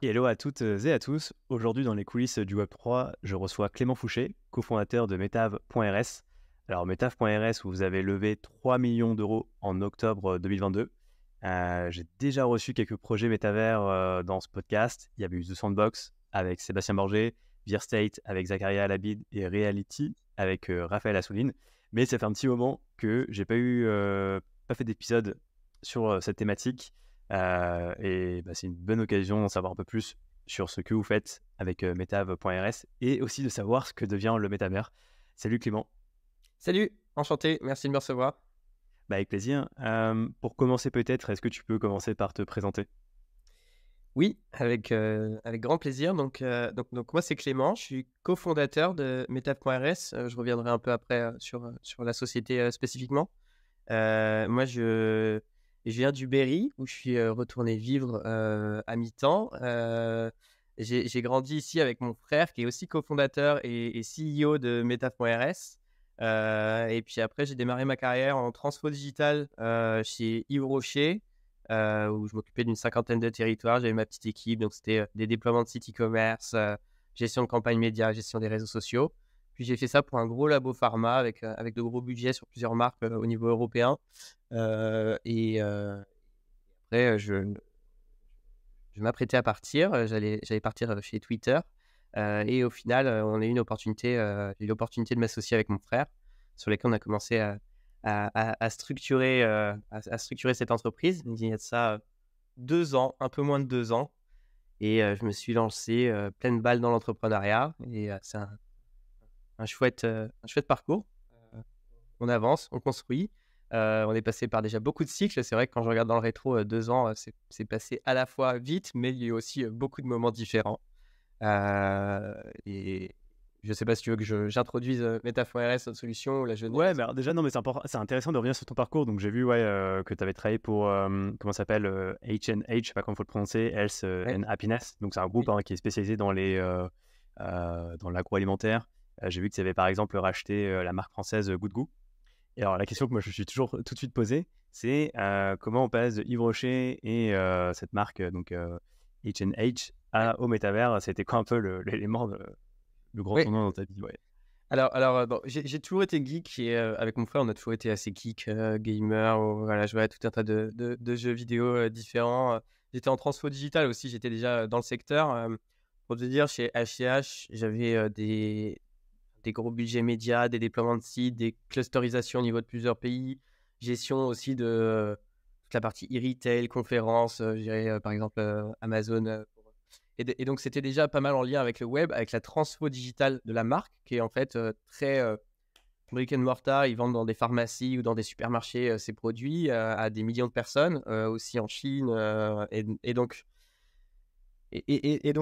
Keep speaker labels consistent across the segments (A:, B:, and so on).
A: Hello à toutes et à tous. Aujourd'hui, dans les coulisses du Web3, je reçois Clément Fouché, cofondateur de Metav.rs. Alors, Metav.rs, où vous avez levé 3 millions d'euros en octobre 2022. J'ai déjà reçu quelques projets métavers dans ce podcast. Il y avait eu The Sandbox avec Sébastien Borgé, Veerstate avec Zakaria Alabid et Reality avec Raphaël Assouline. Mais ça fait un petit moment que j'ai pas fait d'épisode sur cette thématique. C'est une bonne occasion d'en savoir un peu plus sur ce que vous faites avec Metav.rs et aussi de savoir ce que devient le métavers. Salut Clément.
B: Salut, enchanté, merci de me recevoir.
A: Avec plaisir. Pour commencer peut-être, est-ce que tu peux commencer par te présenter?
B: Oui, avec grand plaisir. Donc moi, c'est Clément, je suis cofondateur de Metav.rs. Je reviendrai un peu après sur la société spécifiquement. Moi, je viens du Berry, où je suis retourné vivre à mi-temps. J'ai grandi ici avec mon frère, qui est aussi cofondateur et CEO de Metav.rs. Et puis après, j'ai démarré ma carrière en transfo digital chez Yves Rocher, où je m'occupais d'une cinquantaine de territoires. J'avais ma petite équipe, donc c'était des déploiements de sites e-commerce, gestion de campagne média, gestion des réseaux sociaux. Puis j'ai fait ça pour un gros labo pharma avec de gros budgets sur plusieurs marques au niveau européen. Après, je m'apprêtais à partir. J'allais partir chez Twitter. Et au final, on a eu j'ai eu l'opportunité de m'associer avec mon frère, sur lesquels on a commencé à structurer cette entreprise. Il y a de ça 2 ans, un peu moins de 2 ans. Et je me suis lancé pleine balle dans l'entrepreneuriat. Et c'est un chouette parcours. On avance, on construit. On est passé par déjà beaucoup de cycles. C'est vrai que quand je regarde dans le rétro, 2 ans, c'est passé à la fois vite, mais il y a eu aussi beaucoup de moments différents. Et je ne sais pas si tu veux que j'introduise Metav.rs, notre solution, ou la
A: Ouais,
B: genèse.
A: mais alors déjà, non, mais c'est intéressant de revenir sur ton parcours. Donc, j'ai vu que tu avais travaillé pour, comment ça s'appelle, H&H, je sais pas comment il faut le prononcer, Health
B: Ouais,
A: and Happiness. Donc, c'est un
B: oui.
A: groupe qui est spécialisé dans l'agroalimentaire. J'ai vu que tu avais par exemple racheté la marque française Good Goût. Et alors, la question que moi je me suis toujours tout de suite posée, c'est comment on passe de Yves Rocher et cette marque H&H au métavers. C'était quoi un peu l'élément, le grand
B: Oui.
A: tournant dans ta vie? Ouais.
B: Alors, bon, j'ai toujours été geek et avec mon frère, on a toujours été assez geek, gamer, voilà, jouer à tout un tas de jeux vidéo différents. J'étais en transfo digital aussi, j'étais déjà dans le secteur. Pour te dire, chez H&H, j'avais des gros budgets médias, des déploiements de sites, des clusterisations au niveau de plusieurs pays, gestion aussi de toute la partie e-retail, conférences, je dirais par exemple Amazon. Et donc, c'était déjà pas mal en lien avec le web, avec la transfo digitale de la marque, qui est en fait très brick and mortar. Ils vendent dans des pharmacies ou dans des supermarchés ces produits à des millions de personnes, aussi en Chine. Et donc,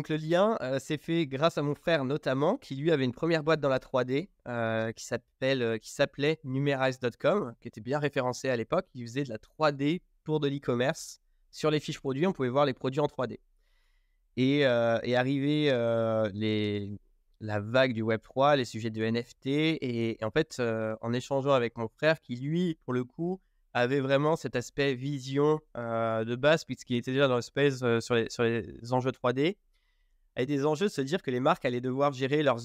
B: le lien s'est fait grâce à mon frère notamment, qui lui avait une première boîte dans la 3D qui s'appelait Numerize.com, qui était bien référencé à l'époque. Il faisait de la 3D pour de l'e-commerce. Sur les fiches produits, on pouvait voir les produits en 3D. Et arrivé la vague du Web3, les sujets de NFT, et en fait, en échangeant avec mon frère, qui lui, pour le coup, avait vraiment cet aspect vision de base, puisqu'il était déjà dans le space sur les enjeux 3D, avec des enjeux de se dire que les marques allaient devoir gérer leurs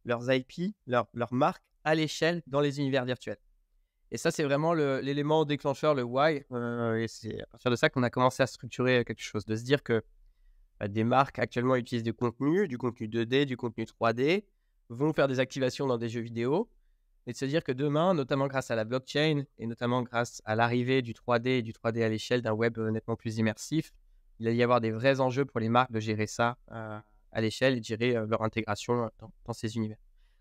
B: IP, leurs marques à l'échelle dans les univers virtuels. Et ça, c'est vraiment l'élément déclencheur, le why. Et c'est à partir de ça qu'on a commencé à structurer quelque chose, de se dire que des marques actuellement utilisent du contenu 2D, du contenu 3D, vont faire des activations dans des jeux vidéo, et de se dire que demain, notamment grâce à la blockchain et notamment grâce à l'arrivée du 3D et du 3D à l'échelle d'un web nettement plus immersif, il va y avoir des vrais enjeux pour les marques de gérer ça à l'échelle et de gérer leur intégration dans ces univers.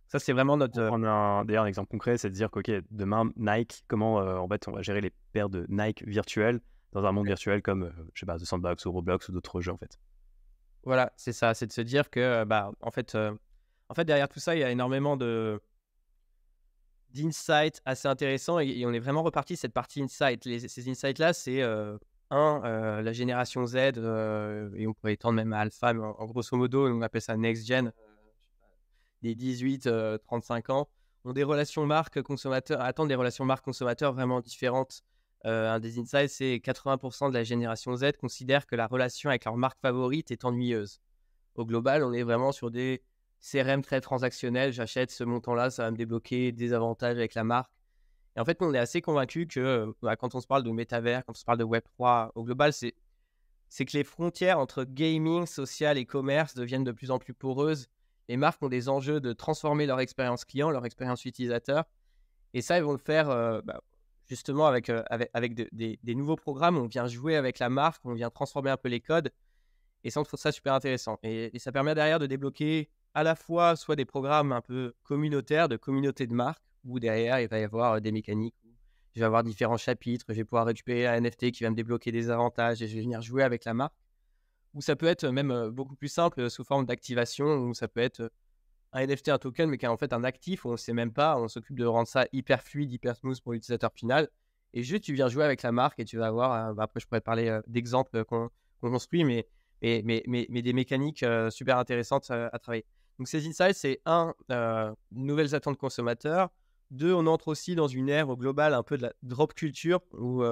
B: Ça, c'est vraiment
A: Pour prendre d'ailleurs un exemple concret, c'est de dire que demain, Nike, comment en fait on va gérer les paires de Nike virtuelles dans un monde virtuel comme je sais pas, The Sandbox ou Roblox ou d'autres jeux en fait.
B: Voilà, c'est ça, c'est de se dire que, en fait, derrière tout ça, il y a énormément d'insights assez intéressants et on est vraiment reparti de cette partie insight. Ces insights-là, c'est la génération Z, et on pourrait étendre même à Alpha, mais en grosso modo, on appelle ça Next Gen, des 18-35 ans, ont des relations marques consommateurs, attendent des relations marques consommateurs vraiment différentes Un des insights, c'est 80% de la génération Z considère que la relation avec leur marque favorite est ennuyeuse. Au global, on est vraiment sur des CRM très transactionnels. J'achète ce montant-là, ça va me débloquer des avantages avec la marque. Et en fait, nous, on est assez convaincus que quand on se parle de métavers, quand on se parle de Web3, au global, c'est que les frontières entre gaming, social et commerce deviennent de plus en plus poreuses. Les marques ont des enjeux de transformer leur expérience client, leur expérience utilisateur. Et ça, ils vont le faire justement avec des nouveaux programmes. On vient jouer avec la marque, on vient transformer un peu les codes. Et ça, on trouve ça super intéressant. Et ça permet derrière de débloquer à la fois soit des programmes un peu communautaires, de communauté de marques, où derrière, il va y avoir des mécaniques. Je vais avoir différents chapitres, je vais pouvoir récupérer un NFT qui va me débloquer des avantages et je vais venir jouer avec la marque. Ou ça peut être même beaucoup plus simple sous forme d'activation, où ça peut être un NFT, un token, mais qui est en fait un actif, où on ne sait même pas, on s'occupe de rendre ça hyper fluide, hyper smooth pour l'utilisateur final. Et juste, tu viens jouer avec la marque et tu vas avoir, après je pourrais te parler d'exemples qu'on construit, mais des mécaniques super intéressantes à travailler. Donc ces insights, c'est nouvelles attentes consommateurs. 2, on entre aussi dans une ère au global un peu de la drop culture où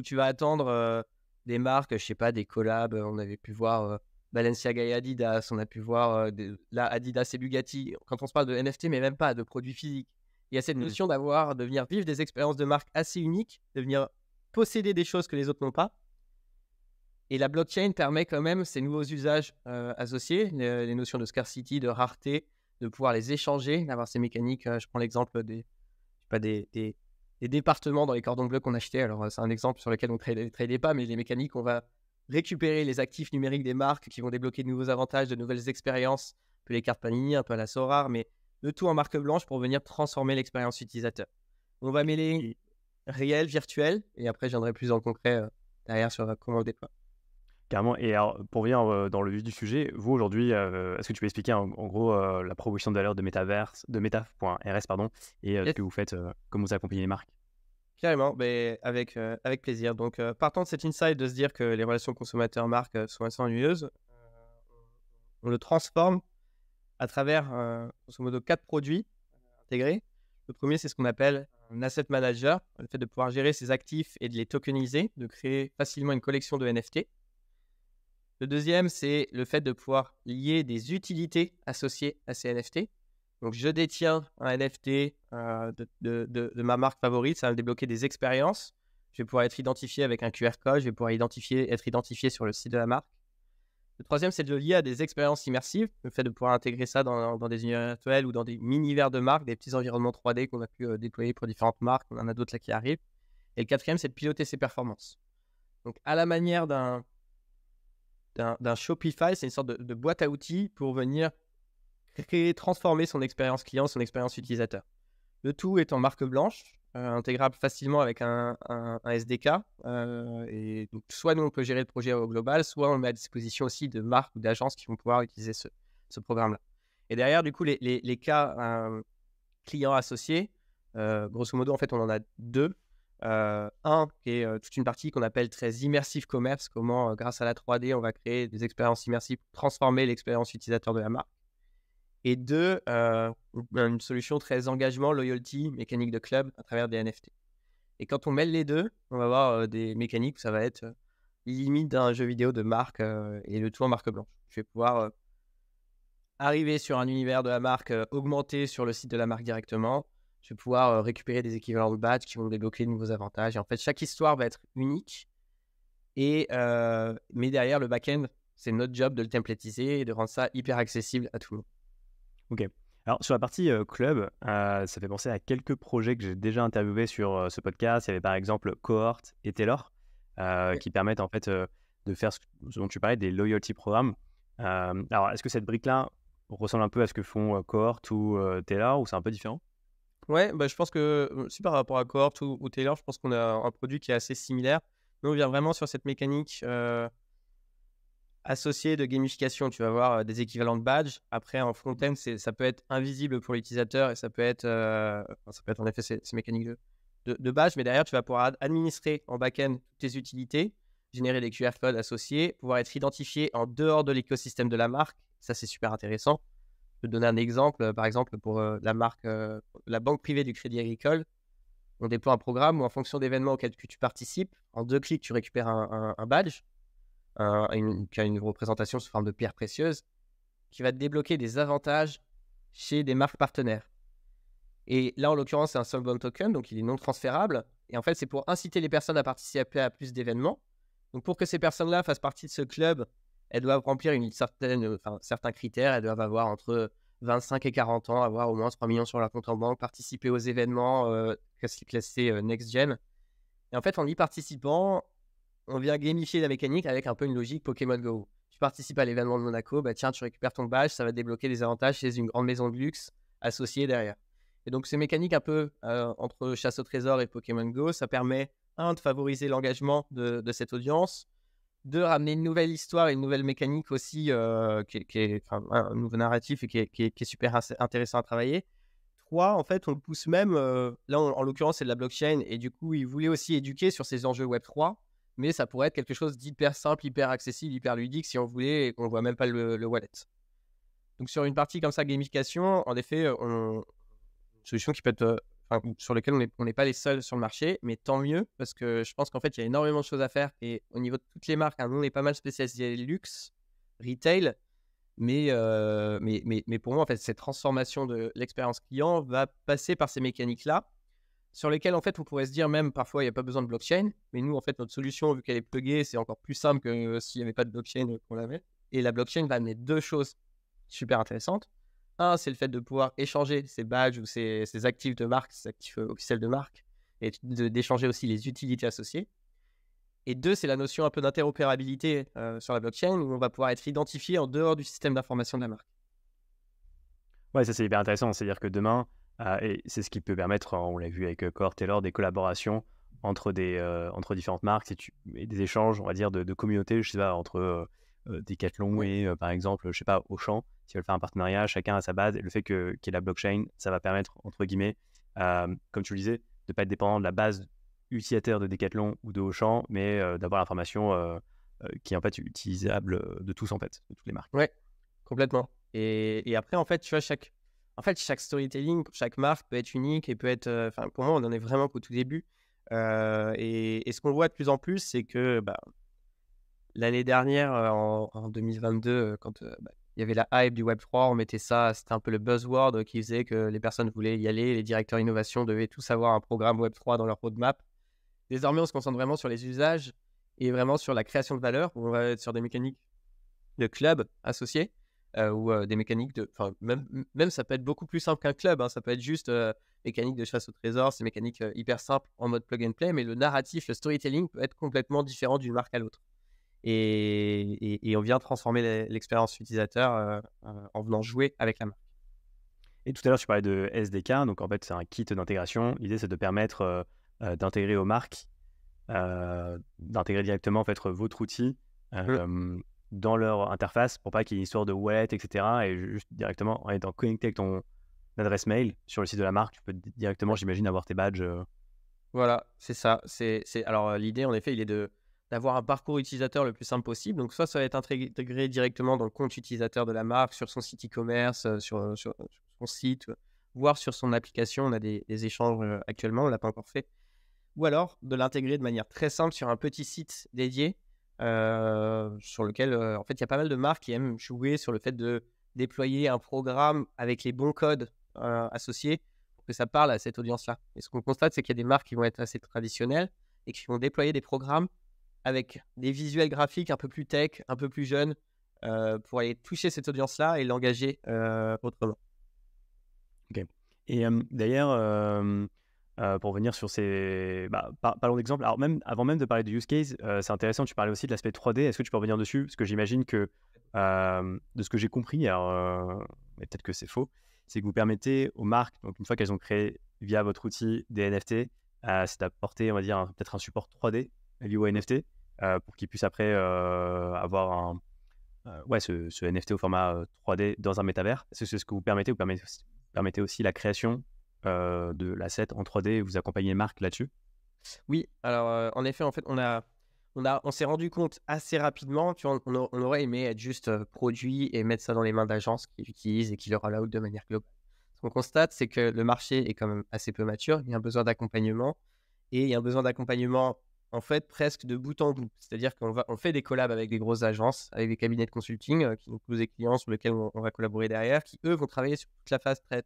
B: tu vas attendre des marques, je sais pas, des collabs. On avait pu voir Balenciaga et Adidas, on a pu voir là, Adidas et Bugatti. Quand on se parle de NFT, mais même pas de produits physiques, il y a cette notion de venir vivre des expériences de marque assez uniques, de venir posséder des choses que les autres n'ont pas. Et la blockchain permet quand même ces nouveaux usages associés, les notions de scarcity, de rareté, de pouvoir les échanger, d'avoir ces mécaniques. Je prends l'exemple des départements dans les cordons bleus qu'on achetait. Alors, c'est un exemple sur lequel on ne tradait pas, mais les mécaniques, on va récupérer les actifs numériques des marques qui vont débloquer de nouveaux avantages, de nouvelles expériences, un peu les cartes Panini, un peu à la Sorare, mais le tout en marque blanche pour venir transformer l'expérience utilisateur. On va mêler réel, virtuel, et après, je viendrai plus en concret derrière sur comment on le déploie.
A: Carrément. Et alors, pour venir dans le vif du sujet, vous aujourd'hui, est-ce que tu peux expliquer en gros la proposition de valeur de Metaf.rs, pardon, et ce que vous faites, comment vous accompagnez les marques?
B: Carrément, avec plaisir. Donc, partant de cet insight de se dire que les relations consommateurs-marques sont assez ennuyeuses, on le transforme à travers, grosso modo, 4 produits intégrés. Le premier, c'est ce qu'on appelle un asset manager, le fait de pouvoir gérer ses actifs et de les tokeniser, de créer facilement une collection de NFT. Le deuxième, c'est le fait de pouvoir lier des utilités associées à ces NFT. Donc, je détiens un NFT de ma marque favorite, ça va me débloquer des expériences. Je vais pouvoir être identifié avec un QR code, je vais pouvoir être identifié sur le site de la marque. Le troisième, c'est de le lier à des expériences immersives, le fait de pouvoir intégrer ça dans des univers virtuels ou dans des mini-univers de marques, des petits environnements 3D qu'on a pu déployer pour différentes marques. On en a d'autres là qui arrivent. Et le quatrième, c'est de piloter ses performances. Donc, à la manière d'un Shopify, c'est une sorte de boîte à outils pour venir transformer son expérience client, son expérience utilisateur. Le tout est en marque blanche, intégrable facilement avec un SDK. Et donc, soit nous, on peut gérer le projet au global, soit on le met à disposition aussi de marques ou d'agences qui vont pouvoir utiliser ce programme-là. Et derrière, du coup, les cas clients associés, grosso modo, en fait, on en a 2. Un qui est toute une partie qu'on appelle très immersive commerce, comment grâce à la 3D on va créer des expériences immersives pour transformer l'expérience utilisateur de la marque. Et 2, une solution très engagement, loyalty, mécanique de club à travers des NFT. Et quand on mêle les deux, on va avoir des mécaniques où ça va être limite d'un jeu vidéo de marque et le tout en marque blanche. Je vais pouvoir arriver sur un univers de la marque, augmenter sur le site de la marque directement. Je vais pouvoir récupérer des équivalents de badges qui vont débloquer de nouveaux avantages. Et en fait, chaque histoire va être unique. Mais derrière, le back-end, c'est notre job de le templatiser et de rendre ça hyper accessible à tout le monde.
A: Ok. Alors, sur la partie club, ça fait penser à quelques projets que j'ai déjà interviewés sur ce podcast. Il y avait par exemple Cohort et Taylor qui permettent en fait de faire ce dont tu parlais, des loyalty programmes. Alors, est-ce que cette brique-là ressemble un peu à ce que font Cohort ou Taylor ou c'est un peu différent?
B: Ouais, je pense que si par rapport à Cohort ou Taylor, je pense qu'on a un produit qui est assez similaire. Nous, on vient vraiment sur cette mécanique associée de gamification. Tu vas avoir des équivalents de badges. Après, en front-end, ça peut être invisible pour l'utilisateur et ça peut être en effet ces mécaniques de badge. Mais derrière, tu vas pouvoir administrer en back-end toutes tes utilités, générer des QR codes associés, pouvoir être identifié en dehors de l'écosystème de la marque. Ça, c'est super intéressant. Je peux te donner un exemple, par exemple, pour la marque, la banque privée du Crédit Agricole. on déploie un programme où en fonction d'événements auxquels tu participes, en 2 clics, tu récupères un badge, qui a une représentation sous forme de pierre précieuse, qui va te débloquer des avantages chez des marques partenaires. Et là, en l'occurrence, c'est un Soulbound Token, donc il est non transférable. Et en fait, c'est pour inciter les personnes à participer à plus d'événements. Donc, pour que ces personnes-là fassent partie de ce club, elles doivent remplir certains critères. Elles doivent avoir entre 25 et 40 ans, avoir au moins 3 millions sur leur compte en banque, participer aux événements classés Next Gen. Et en fait, en y participant, on vient gamifier la mécanique avec un peu une logique Pokémon Go. Tu participes à l'événement de Monaco, bah tiens, tu récupères ton badge, ça va débloquer des avantages chez une grande maison de luxe associée derrière. Et donc, ces mécaniques un peu entre chasse au trésor et Pokémon Go, ça permet, de favoriser l'engagement de cette audience, de ramener une nouvelle histoire et une nouvelle mécanique aussi, un nouveau narratif et qui est super intéressant à travailler. 3, en fait, on le pousse même, là, en l'occurrence, c'est de la blockchain, et du coup, il voulait aussi éduquer sur ces enjeux Web3, mais ça pourrait être quelque chose d'hyper simple, hyper accessible, hyper ludique, si on voulait, et qu'on ne voit même pas le wallet. Donc, sur une partie comme ça, gamification, en effet, une solution qui peut être, sur laquelle on n'est pas les seuls sur le marché, mais tant mieux, parce que je pense qu'en fait, il y a énormément de choses à faire, et au niveau de toutes les marques, nous, on est pas mal spécialisé luxe, retail, mais pour moi, en fait, cette transformation de l'expérience client va passer par ces mécaniques-là, sur lesquelles, en fait, on pourrait se dire même, parfois, il n'y a pas besoin de blockchain, mais nous, en fait, notre solution, vu qu'elle est pluggée, c'est encore plus simple que s'il n'y avait pas de blockchain qu'on l'avait. Et la blockchain va amener 2 choses super intéressantes. Un, c'est le fait de pouvoir échanger ces badges ou ces actifs de marque, ces actifs officiels de marque, et d'échanger aussi les utilités associées. Et 2, c'est la notion un peu d'interopérabilité sur la blockchain, où on va pouvoir être identifié en dehors du système d'information de la marque.
A: Ouais, ça c'est hyper intéressant. C'est-à-dire que demain, et c'est ce qui peut permettre, on l'a vu avec Core Taylor, des collaborations entre différentes marques et des échanges, on va dire, de communautés, je sais pas, entre Decathlon et par exemple, je sais pas, Auchan, s'ils veulent faire un partenariat, chacun a sa base. Et le fait qu'il y ait la blockchain, ça va permettre, entre guillemets, comme tu le disais, de ne pas être dépendant de la base utilisateur de Decathlon ou de Auchan, mais d'avoir l'information qui est en fait utilisable de tous, en fait, de toutes les marques.
B: Ouais, complètement. Et après, en fait, tu vois, chaque storytelling pour chaque marque peut être unique et peut être. Pour moi, on en est vraiment qu'au tout début. Et ce qu'on voit de plus en plus, c'est que l'année dernière, en 2022, quand il y avait la hype du Web3, on mettait ça, c'était un peu le buzzword qui faisait que les personnes voulaient y aller, les directeurs innovation devaient tous avoir un programme Web3 dans leur roadmap. Désormais, on se concentre vraiment sur les usages et vraiment sur la création de valeur, où on va être sur des mécaniques de club associés. Ou des mécaniques de... même ça peut être beaucoup plus simple qu'un club, ça peut être juste mécanique de chasse au trésor, c'est mécanique hyper simple en mode plug and play, mais le narratif, le storytelling peut être complètement différent d'une marque à l'autre. Et on vient transformer l'expérience utilisateur en venant jouer avec la marque.
A: Et tout à l'heure, tu parlais de SDK, donc en fait, c'est un kit d'intégration. L'idée, c'est de permettre d'intégrer aux marques, d'intégrer directement en fait, votre outil dans leur interface pour pas qu'il y ait une histoire de wallet, etc. Et juste directement, en étant connecté avec ton adresse mail sur le site de la marque, tu peux directement, j'imagine, avoir tes badges.
B: Voilà, c'est ça. Alors, l'idée, en effet, il est d'avoir un parcours utilisateur le plus simple possible. Donc, soit ça va être intégré directement dans le compte utilisateur de la marque, sur son site e-commerce, sur son site, voire sur son application. On a des échanges actuellement, on ne l'a pas encore fait. Ou alors, de l'intégrer de manière très simple sur un petit site dédié sur lequel, en fait, il y a pas mal de marques qui aiment jouer sur le fait de déployer un programme avec les bons codes associés pour que ça parle à cette audience-là. Et ce qu'on constate, c'est qu'il y a des marques qui vont être assez traditionnelles et qui vont déployer des programmes avec des visuels graphiques un peu plus tech, un peu plus jeunes, pour aller toucher cette audience-là et l'engager autrement.
A: Ok. Et d'ailleurs, pour revenir sur ces... parlons d'exemples. Alors, avant même de parler de use case, c'est intéressant, tu parlais aussi de l'aspect 3D. Est-ce que tu peux revenir dessus? Parce que j'imagine que, de ce que j'ai compris, alors, mais peut-être que c'est faux, c'est que vous permettez aux marques, donc une fois qu'elles ont créé via votre outil des NFT, c'est d'apporter, on va dire, peut-être un support 3D lié au NFT pour qu'ils puissent après avoir ce NFT au format 3D dans un métavers. Est-ce que c'est ce que vous permettez? Vous permettez aussi la création de l'asset en 3D et vous accompagnez les marques là-dessus?
B: Oui, alors en effet, on s'est rendu compte assez rapidement, tu vois, on aurait aimé être juste produit et mettre ça dans les mains d'agences qui l'utilisent et qui le roll out de manière globale. qu'on constate, c'est que le marché est quand même assez peu mature. Il y a un besoin d'accompagnement et il y a un besoin d'accompagnement en fait presque de bout en bout. C'est-à-dire qu'on fait des collabs avec des grosses agences, avec des cabinets de consulting qui nous posent des clients sur lesquels on va collaborer derrière, qui eux vont travailler sur toute la phase très,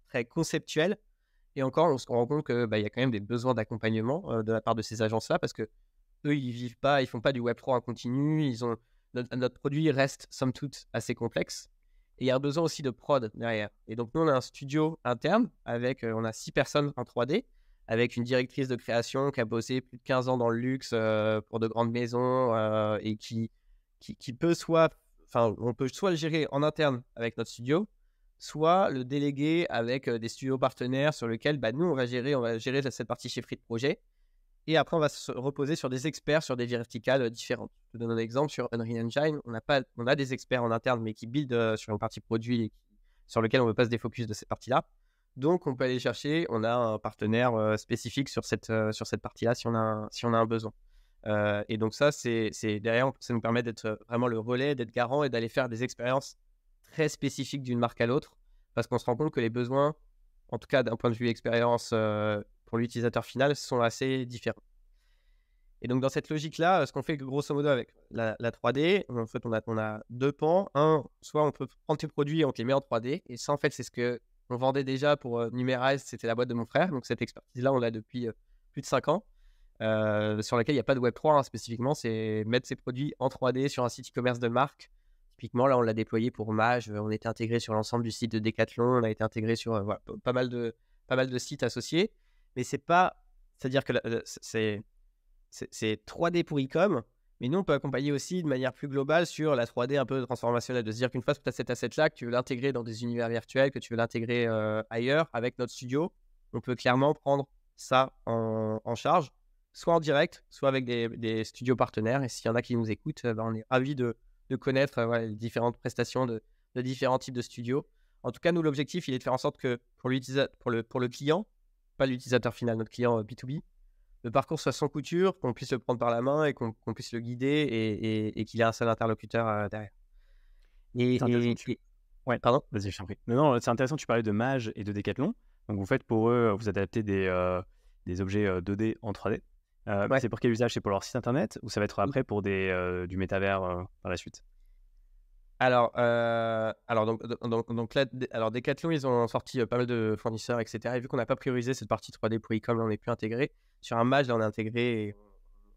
B: très conceptuelle. Et encore, on se rend compte qu'il y a quand même des besoins d'accompagnement de la part de ces agences-là parce que eux, ils font pas du Web3 en continu. Notre produit reste somme toute assez complexe. Et il y a un besoin aussi de prod derrière. Et donc, nous, on a un studio interne avec, on a 6 personnes en 3D, avec une directrice de création qui a bossé plus de 15 ans dans le luxe pour de grandes maisons et qui peut on peut soit le gérer en interne avec notre studio, soit le déléguer avec des studios partenaires sur lesquels nous, on va gérer cette partie chefferie de projet. Et après, on va se reposer sur des experts sur des verticales différentes. Je te donne un exemple sur Unreal Engine. On a des experts en interne, mais qui build sur une partie produit et sur lequel on ne veut pas se défocus de cette partie-là. Donc, on peut aller chercher. On a un partenaire spécifique sur cette partie-là si on a un besoin. Et donc, ça, derrière, ça nous permet d'être vraiment le relais, d'être garant et d'aller faire des expériences très spécifiques d'une marque à l'autre. Parce qu'on se rend compte que les besoins, en tout cas d'un point de vue expérience pour l'utilisateur final, sont assez différents. Et donc, dans cette logique-là, ce qu'on fait grosso modo avec la 3D, en fait, on a 2 pans. Un, soit on peut prendre tes produits et on te les met en 3D. Et ça, en fait, c'est ce qu'on vendait déjà pour Numerize, c'était la boîte de mon frère. Donc, cette expertise-là, on l'a depuis plus de 5 ans, sur laquelle il n'y a pas de Web3 spécifiquement. C'est mettre ses produits en 3D sur un site e-commerce de marque. Typiquement, là, on l'a déployé pour Mage. On était intégré sur l'ensemble du site de Decathlon. On a été intégré sur pas mal de sites associés. Mais c'est-à-dire que c'est 3D pour e-com, mais nous, on peut accompagner aussi de manière plus globale sur la 3D un peu transformationnelle, de se dire qu'une fois que tu as cet asset-là, que tu veux l'intégrer dans des univers virtuels, que tu veux l'intégrer ailleurs, avec notre studio, on peut clairement prendre ça en charge, soit en direct, soit avec des studios partenaires. Et s'il y en a qui nous écoutent, on est ravis de connaître les différentes prestations de différents types de studios. En tout cas, nous, l'objectif, il est de faire en sorte que pour le client, pas l'utilisateur final, notre client B2B, le parcours soit sans couture, qu'on puisse le prendre par la main et qu'on puisse le guider et qu'il ait un seul interlocuteur derrière.
A: Ouais,
B: pardon.
A: Vas-y, je t'en prie. Non, c'est intéressant, tu parlais de Mage et de Decathlon. Donc, vous faites pour eux, vous adaptez des objets 2D en 3D. C'est pour quel usage? C'est pour leur site internet ou ça va être après pour du métavers par la suite?
B: Alors Decathlon, ils ont sorti pas mal de fournisseurs, etc. Et vu qu'on n'a pas priorisé cette partie 3D pour e-com, là, on n'est plus intégré. Sur un Mage, là, on est intégré. Et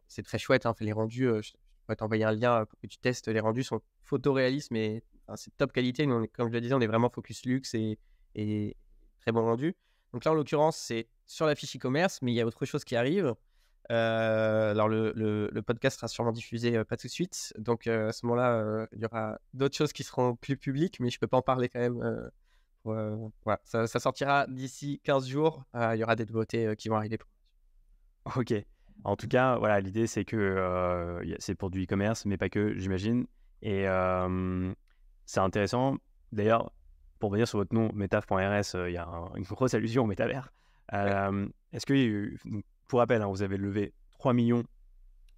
B: c'est très chouette. Les rendus, je pourrais t'envoyer un lien pour que tu testes. Les rendus sont photoréalistes, mais c'est top qualité. Nous, comme je le disais, on est vraiment focus luxe et très bon rendu. Donc là, en l'occurrence, c'est sur la fiche e-commerce, mais il y a autre chose qui arrive. Alors le podcast sera sûrement diffusé pas tout de suite, donc à ce moment-là il y aura d'autres choses qui seront plus publiques, mais je peux pas en parler quand même. Voilà, ça sortira d'ici 15 jours. Il y aura des nouveautés qui vont arriver.
A: Ok. En tout cas, voilà, l'idée c'est que c'est pour du e-commerce, mais pas que, j'imagine. Et c'est intéressant. D'ailleurs, pour revenir sur votre nom, metaf.rs, il y a une grosse allusion au métavers. Est-ce que, pour rappel, vous avez levé 3 millions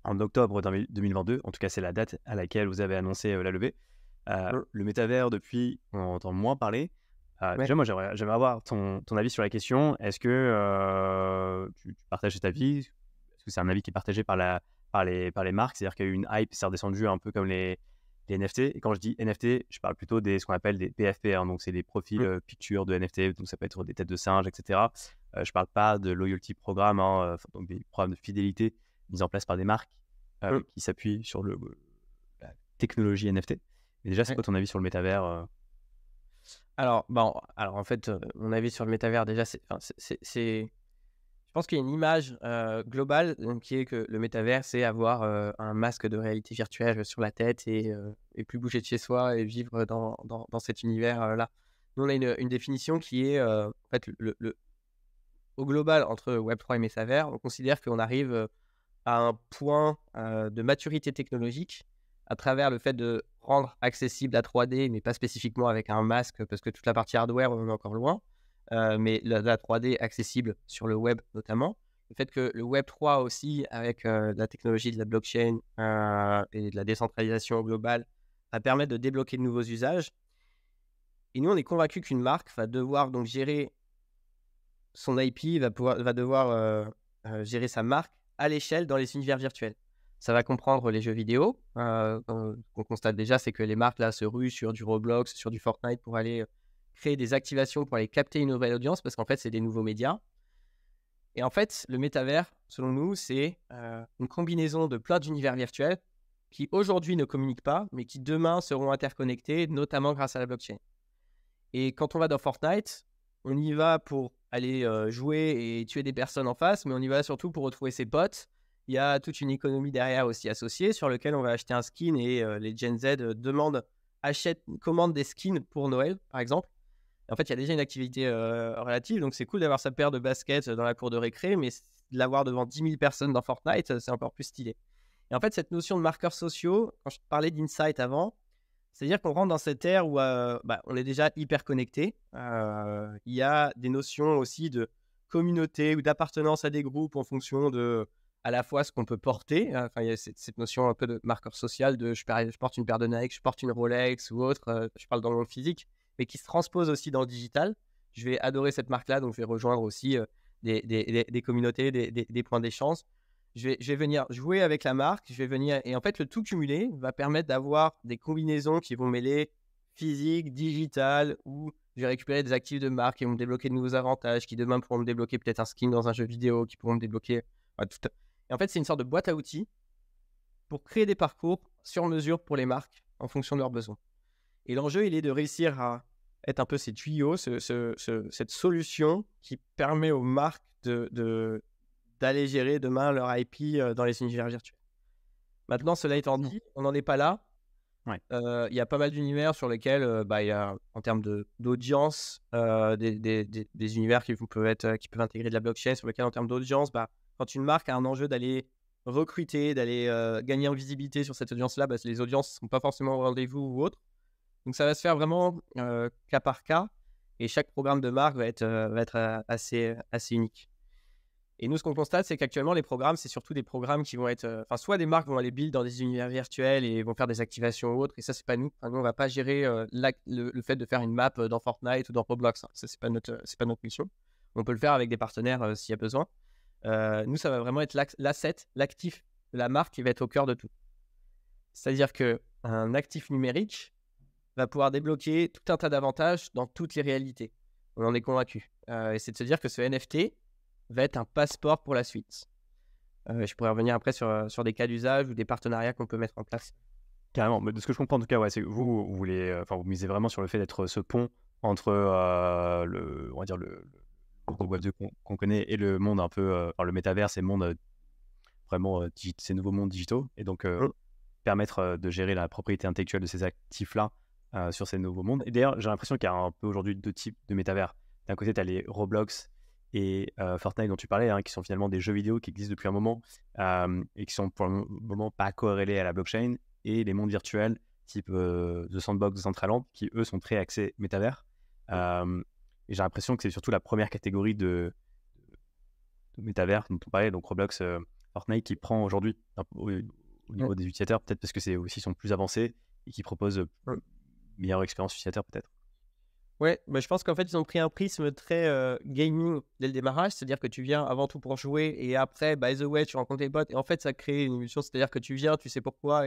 A: en octobre 2022. En tout cas, c'est la date à laquelle vous avez annoncé la levée. Le métavers, depuis, on entend moins parler. Déjà, moi, j'aimerais avoir ton avis sur la question. Est-ce que tu partages cet avis? Est-ce que c'est un avis qui est partagé par les marques? C'est-à-dire qu'il y a eu une hype, c'est redescendu un peu comme les NFT. Et quand je dis NFT, je parle plutôt ce qu'on appelle des PFP. Donc, c'est des profils pictures de NFT. Donc, ça peut être des têtes de singes, etc. Je ne parle pas de loyalty programme, donc des programmes de fidélité mis en place par des marques qui s'appuient sur la technologie NFT. Mais déjà, c'est quoi ton avis sur le métavers
B: Alors en fait, mon avis sur le métavers, déjà, je pense qu'il y a une image globale qui est que le métavers, c'est avoir un masque de réalité virtuelle sur la tête et plus bouger de chez soi et vivre dans cet univers-là. Nous, on a une définition qui est en fait au global entre Web3 et métavers. On considère qu'on arrive à un point de maturité technologique à travers le fait de rendre accessible la 3D, mais pas spécifiquement avec un masque, parce que toute la partie hardware, on en est encore loin. Mais la 3D accessible sur le web notamment. Le fait que le Web 3 aussi, avec la technologie de la blockchain et de la décentralisation globale, va permettre de débloquer de nouveaux usages. Et nous, on est convaincus qu'une marque va devoir donc gérer son IP, va devoir gérer sa marque à l'échelle dans les univers virtuels. Ça va comprendre les jeux vidéo. Qu'on constate déjà, c'est que les marques là se ruent sur du Roblox, sur du Fortnite pour aller créer des activations, pour aller capter une nouvelle audience, parce qu'en fait, c'est des nouveaux médias. Et en fait, le métavers, selon nous, c'est une combinaison de plein d'univers virtuels qui aujourd'hui ne communiquent pas, mais qui demain seront interconnectés, notamment grâce à la blockchain. Et quand on va dans Fortnite, on y va pour aller jouer et tuer des personnes en face, mais on y va surtout pour retrouver ses potes. Il y a toute une économie derrière aussi associée sur lequel on va acheter un skin et les Gen Z commandent des skins pour Noël, par exemple. En fait, il y a déjà une activité relative, donc c'est cool d'avoir sa paire de baskets dans la cour de récré, mais de l'avoir devant 10 000 personnes dans Fortnite, c'est encore plus stylé. Et en fait, cette notion de marqueurs sociaux, quand je parlais d'insight avant, c'est-à-dire qu'on rentre dans cette ère où on est déjà hyper connecté. Il y a des notions aussi de communauté ou d'appartenance à des groupes en fonction de à la fois ce qu'on peut porter. Enfin, il y a cette notion un peu de marqueur social de je porte une paire de Nike, je porte une Rolex ou autre. Je parle dans le monde physique, mais qui se transpose aussi dans le digital. Je vais adorer cette marque-là, donc je vais rejoindre aussi des communautés, des points d'échange. Je vais venir jouer avec la marque, et en fait, le tout cumulé va permettre d'avoir des combinaisons qui vont mêler physique, digital, où je vais récupérer des actifs de marque qui vont me débloquer de nouveaux avantages, qui demain pourront me débloquer peut-être un skin dans un jeu vidéo, qui pourront me débloquer tout. Et en fait, c'est une sorte de boîte à outils pour créer des parcours sur mesure pour les marques en fonction de leurs besoins. Et l'enjeu, il est de réussir à être un peu ces tuyaux, cette solution qui permet aux marques d'aller gérer demain leur IP dans les univers virtuels. Maintenant, cela étant dit, on n'en est pas là.
A: Ouais.
B: Il y a pas mal d'univers sur lesquels, il y a, en termes d'audience, des univers qui peuvent intégrer de la blockchain, sur lesquels, en termes d'audience, quand une marque a un enjeu d'aller recruter, d'aller gagner en visibilité sur cette audience-là, les audiences ne sont pas forcément au rendez-vous ou autre. Donc, ça va se faire vraiment cas par cas. Et chaque programme de marque va être assez unique. Et nous, ce qu'on constate, c'est qu'actuellement, les programmes, c'est surtout des programmes qui vont être... soit des marques vont aller build dans des univers virtuels et vont faire des activations ou autres. Et ça, c'est pas nous. Nous, on va pas gérer le fait de faire une map dans Fortnite ou dans Roblox. Ça, c'est pas notre mission. On peut le faire avec des partenaires s'il y a besoin. Nous, ça va vraiment être l'asset, l'actif de la marque qui va être au cœur de tout. C'est-à-dire qu'un actif numérique va pouvoir débloquer tout un tas d'avantages dans toutes les réalités. On en est convaincu. Et c'est de se dire que ce NFT va être un passeport pour la suite. Je pourrais revenir après sur des cas d'usage ou des partenariats qu'on peut mettre en place.
A: Carrément, mais de ce que je comprends en tout cas, c'est que vous misez vraiment sur le fait d'être ce pont entre le Web 2 qu'on connaît et le monde un peu, le métaverse et le monde vraiment ces nouveaux mondes digitaux, et donc permettre de gérer la propriété intellectuelle de ces actifs-là sur ces nouveaux mondes. Et d'ailleurs, j'ai l'impression qu'il y a un peu aujourd'hui deux types de métavers. D'un côté, tu as les Roblox et Fortnite dont tu parlais, qui sont finalement des jeux vidéo qui existent depuis un moment et qui sont pour le moment pas corrélés à la blockchain, et les mondes virtuels type The Sandbox, Decentraland, qui eux sont très axés métavers. Et j'ai l'impression que c'est surtout la première catégorie de métavers dont on parlait, donc Roblox, Fortnite, qui prend aujourd'hui au niveau des utilisateurs, peut-être parce que c'est aussi sont plus avancés et qui proposent une meilleure expérience utilisateur peut-être.
B: Ouais, je pense qu'en fait, ils ont pris un prisme très gaming dès le démarrage, c'est-à-dire que tu viens avant tout pour jouer et après, by the way, tu rencontres les bots, et en fait, ça crée une émulsion, c'est-à-dire que tu viens, tu sais pourquoi,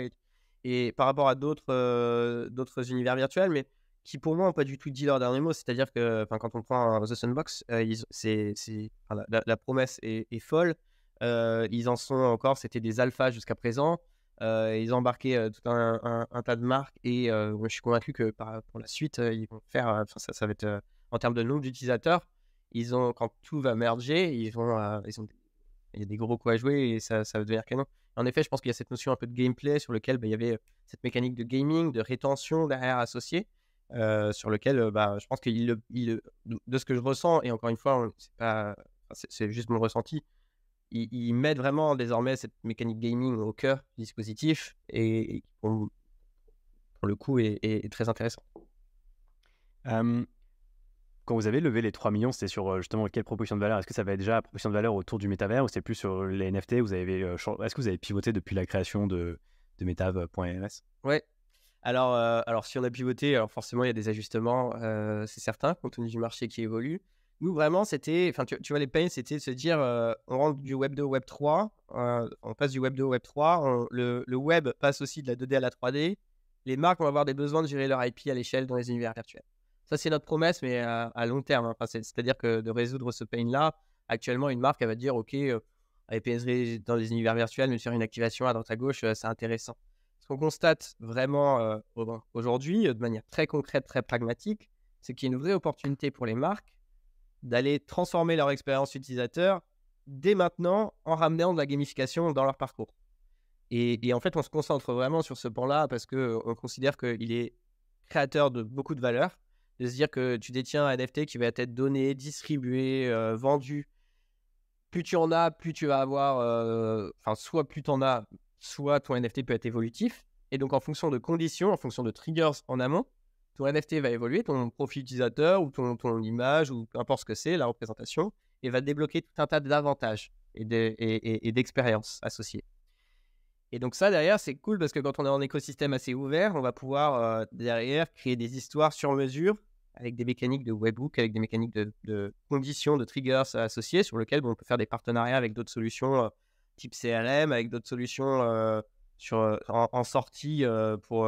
B: et par rapport à d'autres univers virtuels, mais qui pour moi n'ont pas du tout dit leur dernier mot, c'est-à-dire que quand on prend The Sandbox, la promesse est folle, ils en sont encore, c'était des alphas jusqu'à présent. Ils ont embarqué tout un tas de marques, et je suis convaincu que pour la suite, ils vont faire, ça va être en termes de nombre d'utilisateurs, quand tout va merger, il y a des gros coups à jouer et ça va devenir canon. En effet, je pense qu'il y a cette notion un peu de gameplay sur lequel il y avait cette mécanique de gaming, de rétention derrière associée, sur lequel je pense de ce que je ressens, et encore une fois, c'est juste mon ressenti, ils mettent vraiment désormais cette mécanique gaming au cœur du dispositif, et pour le coup est très intéressant.
A: Quand vous avez levé les 3 millions, c'était sur justement quelle proposition de valeur? Est-ce que ça avait déjà la proposition de valeur autour du métavers, ou c'était plus sur les NFT? Est-ce que vous avez pivoté depuis la création de Metav.rs?
B: Ouais. Alors, si on a pivoté, alors forcément, il y a des ajustements, c'est certain, compte tenu du marché qui évolue. Nous, vraiment, c'était, enfin, tu vois, les pains, c'était de se dire, on rentre du Web 2 au Web 3, on passe du Web 2 au Web 3, le web passe aussi de la 2D à la 3D. Les marques vont avoir des besoins de gérer leur IP à l'échelle dans les univers virtuels. Ça, c'est notre promesse, mais à long terme, hein. Enfin, c'est-à-dire que de résoudre ce pain-là, actuellement, une marque, elle va dire, OK, aller pénétrer dans les univers virtuels, mais faire une activation à droite à gauche, c'est intéressant. Ce qu'on constate vraiment aujourd'hui, de manière très concrète, très pragmatique, c'est qu'il y a une vraie opportunité pour les marques d'aller transformer leur expérience utilisateur dès maintenant en ramenant de la gamification dans leur parcours. Et en fait, on se concentre vraiment sur ce pan-là parce qu'on considère qu'il est créateur de beaucoup de valeur. De se dire que tu détiens un NFT qui va être donné, distribué, vendu. Plus tu en as, plus tu vas avoir... soit plus tu en as, soit ton NFT peut être évolutif. Et donc, en fonction de conditions, en fonction de triggers en amont, ton NFT va évoluer, ton profil utilisateur ou ton image ou peu importe ce que c'est, la représentation, et va débloquer tout un tas d'avantages et d'expériences associées. Et donc ça, derrière, c'est cool parce que quand on est en écosystème assez ouvert, on va pouvoir, derrière, créer des histoires sur mesure avec des mécaniques de webhook, avec des mécaniques de conditions, de triggers associés sur lesquels on peut faire des partenariats avec d'autres solutions type CRM, avec d'autres solutions en sortie pour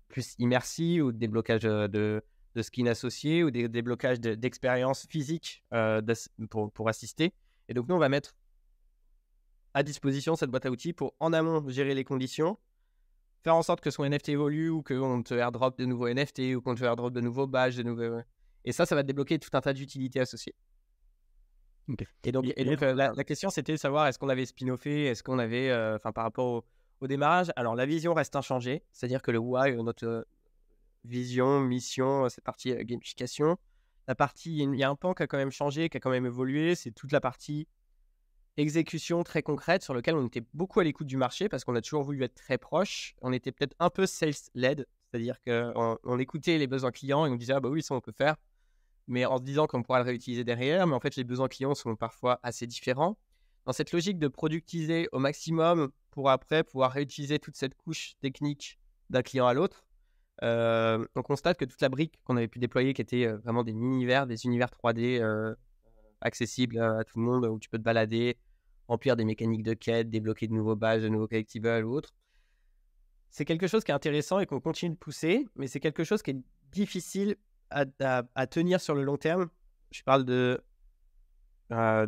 B: plus immersive ou des blocages de skins associés ou des blocages d'expériences physiques pour assister. Et donc, nous, on va mettre à disposition cette boîte à outils pour en amont gérer les conditions, faire en sorte que son NFT évolue ou qu'on te airdrop de nouveaux NFT ou qu'on te airdrop de nouveaux badges, et ça va te débloquer tout un tas d'utilités associées.
A: Ok.
B: Et donc, la question, c'était de savoir est-ce qu'on avait spin-offé, est-ce qu'on avait, par rapport au démarrage. Alors, la vision reste inchangée, c'est-à-dire que le why, notre vision, mission, cette partie gamification, la partie, il y a un pan qui a quand même changé, qui a quand même évolué, c'est toute la partie exécution très concrète sur lequel on était beaucoup à l'écoute du marché parce qu'on a toujours voulu être très proche. On était peut-être un peu sales-led, c'est-à-dire qu'on écoutait les besoins clients et on disait « Ah bah oui, ça on peut faire », mais en se disant qu'on pourra le réutiliser derrière. Mais en fait, les besoins clients sont parfois assez différents. Dans cette logique de productiser au maximum pour après pouvoir réutiliser toute cette couche technique d'un client à l'autre, on constate que toute la brique qu'on avait pu déployer, qui était vraiment des univers 3D accessibles à tout le monde, où tu peux te balader, remplir des mécaniques de quête, débloquer de nouveaux badges, de nouveaux collectibles ou autres. C'est quelque chose qui est intéressant et qu'on continue de pousser, mais c'est quelque chose qui est difficile à tenir sur le long terme. Je parle de,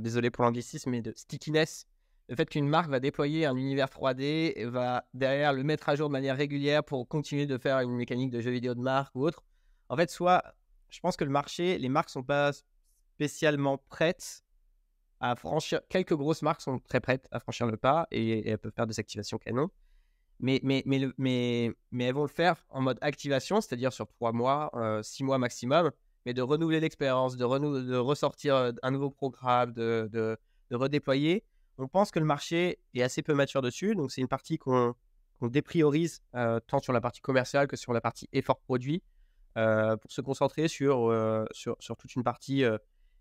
B: désolé pour l'anglicisme, mais de stickiness. Le fait qu'une marque va déployer un univers 3D et va derrière le mettre à jour de manière régulière pour continuer de faire une mécanique de jeu vidéo de marque ou autre. En fait, je pense que les marques sont pas spécialement prêtes à franchir. Quelques grosses marques sont très prêtes à franchir le pas et elles peuvent faire des activations canon. Mais elles vont le faire en mode activation, c'est-à-dire sur 3 mois, 6 mois maximum, mais de renouveler l'expérience, de ressortir un nouveau programme, de redéployer. On pense que le marché est assez peu mature dessus, donc c'est une partie qu'on dépriorise tant sur la partie commerciale que sur la partie effort produit pour se concentrer sur toute une partie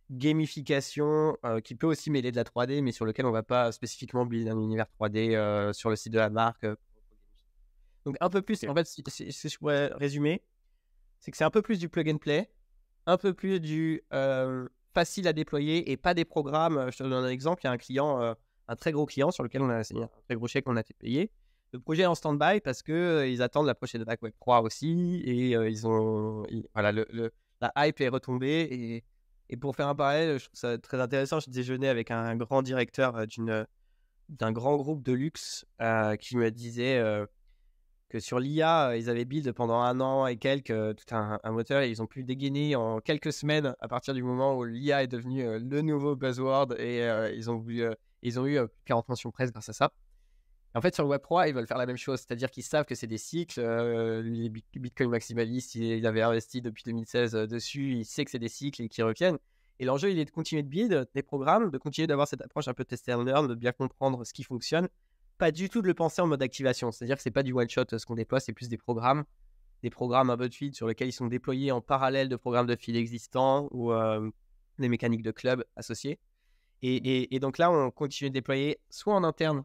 B: gamification qui peut aussi mêler de la 3D, mais sur lequel on ne va pas spécifiquement build un univers 3D sur le site de la marque. Donc un peu plus, en fait, si je pourrais résumer, c'est que c'est un peu plus du plug and play, un peu plus du facile à déployer et pas des programmes. Je te donne un exemple, il y a un client, un très gros client sur lequel on a signé un très gros chèque qu'on a été payé. Le projet est en stand-by parce qu'ils attendent la prochaine vague Web 3 aussi et voilà, la hype est retombée et pour faire un parallèle, je trouve ça très intéressant. Je déjeunais avec un grand directeur d'un grand groupe de luxe qui me disait que sur l'IA, ils avaient build pendant 1 an et quelques tout un moteur et ils ont pu dégainer en quelques semaines à partir du moment où l'IA est devenu le nouveau buzzword et ils ont eu 40 mentions presse grâce à ça. Et en fait, sur le Web3, ils veulent faire la même chose, c'est-à-dire qu'ils savent que c'est des cycles. Les Bitcoin maximalistes, ils avaient investi depuis 2016 dessus, ils savent que c'est des cycles et qu'ils reviennent. Et l'enjeu, il est de continuer de build des programmes, de continuer d'avoir cette approche un peu test and learn, de bien comprendre ce qui fonctionne, pas du tout de le penser en mode activation. C'est-à-dire que c'est pas du one-shot ce qu'on déploie, c'est plus des programmes un peu de feed sur lesquels ils sont déployés en parallèle de programmes de feed existants ou des mécaniques de club associées. Et donc là, on continue de déployer soit en interne,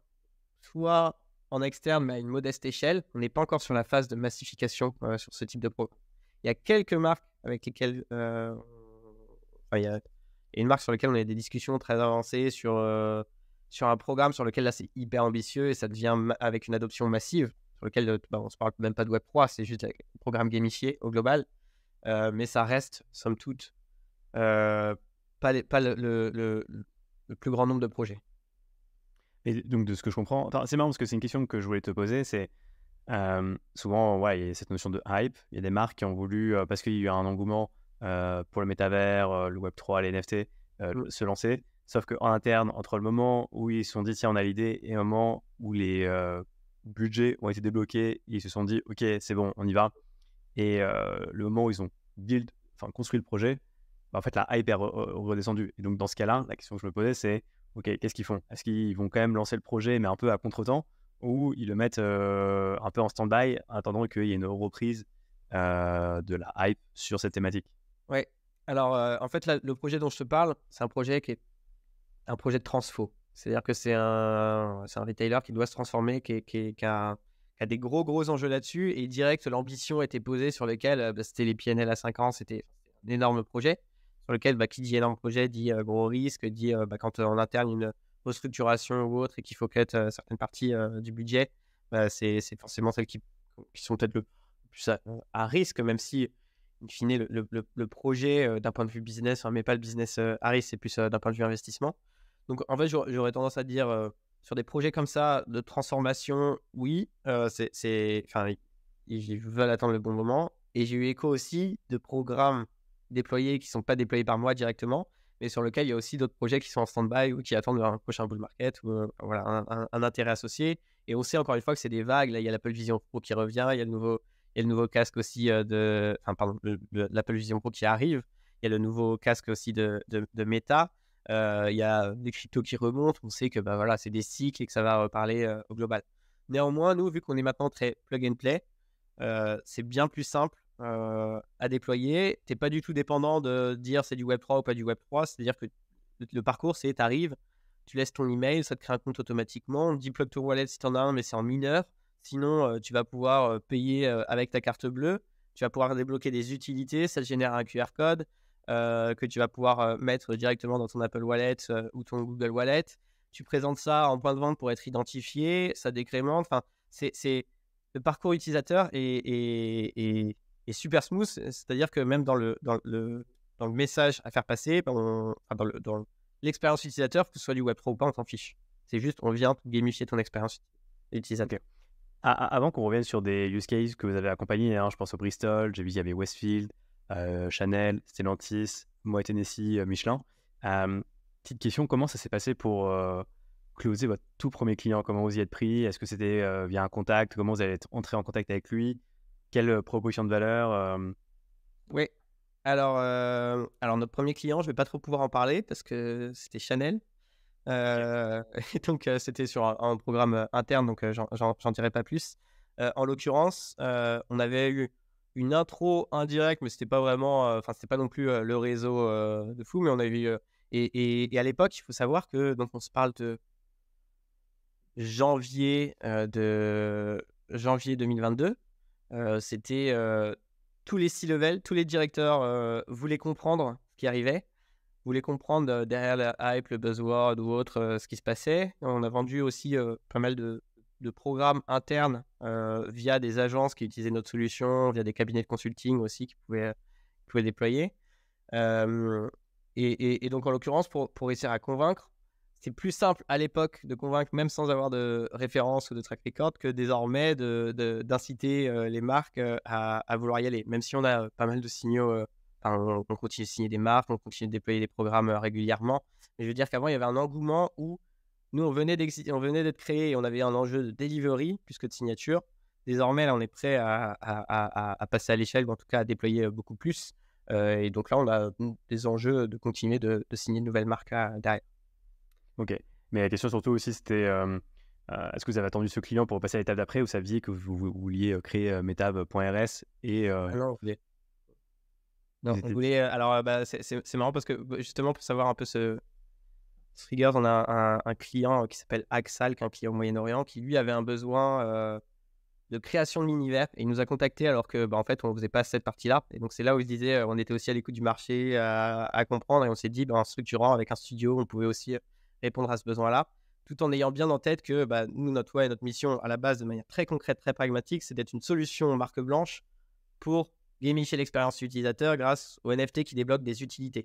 B: soit en externe, mais à une modeste échelle. On n'est pas encore sur la phase de massification sur ce type de programme. Il y a quelques marques avec lesquelles... il y a une marque sur laquelle on a des discussions très avancées sur un programme sur lequel là c'est hyper ambitieux et ça devient avec une adoption massive, sur lequel on se parle même pas de Web3, c'est juste un programme gamifié au global. Mais ça reste, somme toute, pas le plus grand nombre de projets.
A: Et donc, de ce que je comprends, c'est marrant parce que c'est une question que je voulais te poser, c'est souvent, il y a cette notion de hype. Il y a des marques qui ont voulu, parce qu'il y a eu un engouement pour le métavers, le Web3, les NFT, se lancer. Sauf qu'en interne, entre le moment où ils se sont dit, tiens, on a l'idée, et le moment où les budgets ont été débloqués, ils se sont dit, ok, c'est bon, on y va. Et le moment où ils ont construit le projet, en fait, la hype est redescendue. Et donc, dans ce cas-là, la question que je me posais, c'est, ok, qu'est-ce qu'ils font? Est-ce qu'ils vont quand même lancer le projet, mais un peu à contre-temps, ou ils le mettent un peu en stand-by, en attendant qu'il y ait une reprise de la hype sur cette thématique?
B: Ouais. Alors, en fait, là, le projet dont je te parle, c'est un projet qui est un projet de transfo. C'est-à-dire que c'est un retailer qui doit se transformer, qui a des gros enjeux là-dessus. Et direct, l'ambition était posée sur lequel c'était les PNL à 5 ans. C'était un énorme projet sur lequel, qui dit énorme projet dit gros risque, dit quand en interne une restructuration ou autre et qu'il faut cut certaines parties du budget, c'est forcément celles qui sont peut-être le plus à risque, même si in fine le projet d'un point de vue business, mais pas le business à risque, c'est plus d'un point de vue investissement. Donc en fait, j'aurais tendance à dire sur des projets comme ça de transformation, oui, ils veulent attendre le bon moment. Et j'ai eu écho aussi de programmes déployés qui ne sont pas déployés par moi directement, mais sur lesquels il y a aussi d'autres projets qui sont en stand-by ou qui attendent un prochain bull market ou voilà, un intérêt associé. Et on sait encore une fois que c'est des vagues. Là, il y a l'Apple Vision Pro qui revient, il y a le nouveau casque aussi l'Apple Vision Pro qui arrive. Il y a le nouveau casque aussi de Meta. Il y a des cryptos qui remontent. On sait que voilà, c'est des cycles et que ça va reparler au global. Néanmoins, nous, vu qu'on est maintenant très plug and play, c'est bien plus simple à déployer. Tu n'es pas du tout dépendant de dire c'est du Web3 ou pas du Web3. C'est-à-dire que le parcours, c'est tu arrives, tu laisses ton email, ça te crée un compte automatiquement. On te dit plug to wallet si tu en as un, mais c'est en mineur. Sinon, tu vas pouvoir payer avec ta carte bleue. Tu vas pouvoir débloquer des utilités. Ça te génère un QR code que tu vas pouvoir mettre directement dans ton Apple Wallet ou ton Google Wallet. Tu présentes ça en point de vente pour être identifié. Ça décrémente. Enfin, le parcours utilisateur est super smooth. C'est-à-dire que même dans le message à faire passer, dans l'expérience utilisateur, que ce soit du Web3 ou pas, on s'en fiche. C'est juste, on vient gamifier ton expérience utilisateur.
A: Avant qu'on revienne sur des use cases que vous avez accompagnés, je pense au Bristol, j'ai vu qu'il y avait Westfield, Chanel, Stellantis, Moët Hennessy, Michelin. Petite question, comment ça s'est passé pour closer votre tout premier client? Comment vous y êtes pris? Est-ce que c'était via un contact? Comment vous allez entrer en contact avec lui? Quelle proposition de valeur?
B: Oui. Alors, notre premier client, je ne vais pas trop pouvoir en parler parce que c'était Chanel. Et donc, c'était sur un programme interne, donc j'en dirai pas plus. En l'occurrence, on avait eu une intro indirecte, mais c'était pas vraiment, c'était pas non plus le réseau de fou, mais on avait eu. Et à l'époque, il faut savoir que, donc, on se parle de janvier 2022. C'était tous les C-level, tous les directeurs voulaient comprendre ce qui arrivait, voulaient comprendre derrière la hype, le buzzword ou autre, ce qui se passait. On a vendu aussi pas mal de programmes internes via des agences qui utilisaient notre solution, via des cabinets de consulting aussi qui pouvaient déployer. Et donc, en l'occurrence, pour réussir à convaincre, c'est plus simple à l'époque de convaincre, même sans avoir de référence ou de track record, que désormais d'inciter les marques à vouloir y aller. Même si on a pas mal de signaux, on continue de signer des marques, on continue de déployer des programmes régulièrement. Mais je veux dire qu'avant, il y avait un engouement où nous, on venait d'être créé et on avait un enjeu de delivery plus que de signature. Désormais, là, on est prêt à passer à l'échelle, ou en tout cas à déployer beaucoup plus. Et donc là, on a des enjeux de continuer de signer de nouvelles marques derrière.
A: Ok. Mais la question surtout aussi, c'était est-ce que vous avez attendu ce client pour passer à l'étape d'après ou saviez que vous vouliez créer Metav.rs et
B: Non, on voulait. Non, on voulait. Alors, c'est marrant parce que justement, pour savoir un peu Triggers, on a un client qui s'appelle Axal, qui est un client au Moyen-Orient, qui lui avait un besoin de création de l'univers. Et il nous a contactés alors que, en fait, on ne faisait pas cette partie-là. Et donc, c'est là où je disais, on était aussi à l'écoute du marché, à comprendre. Et on s'est dit, en structurant avec un studio, on pouvait aussi répondre à ce besoin-là, tout en ayant bien en tête que nous, notre notre mission, à la base, de manière très concrète, très pragmatique, c'est d'être une solution marque blanche pour gamifier l'expérience utilisateur grâce aux NFT qui débloquent des utilités.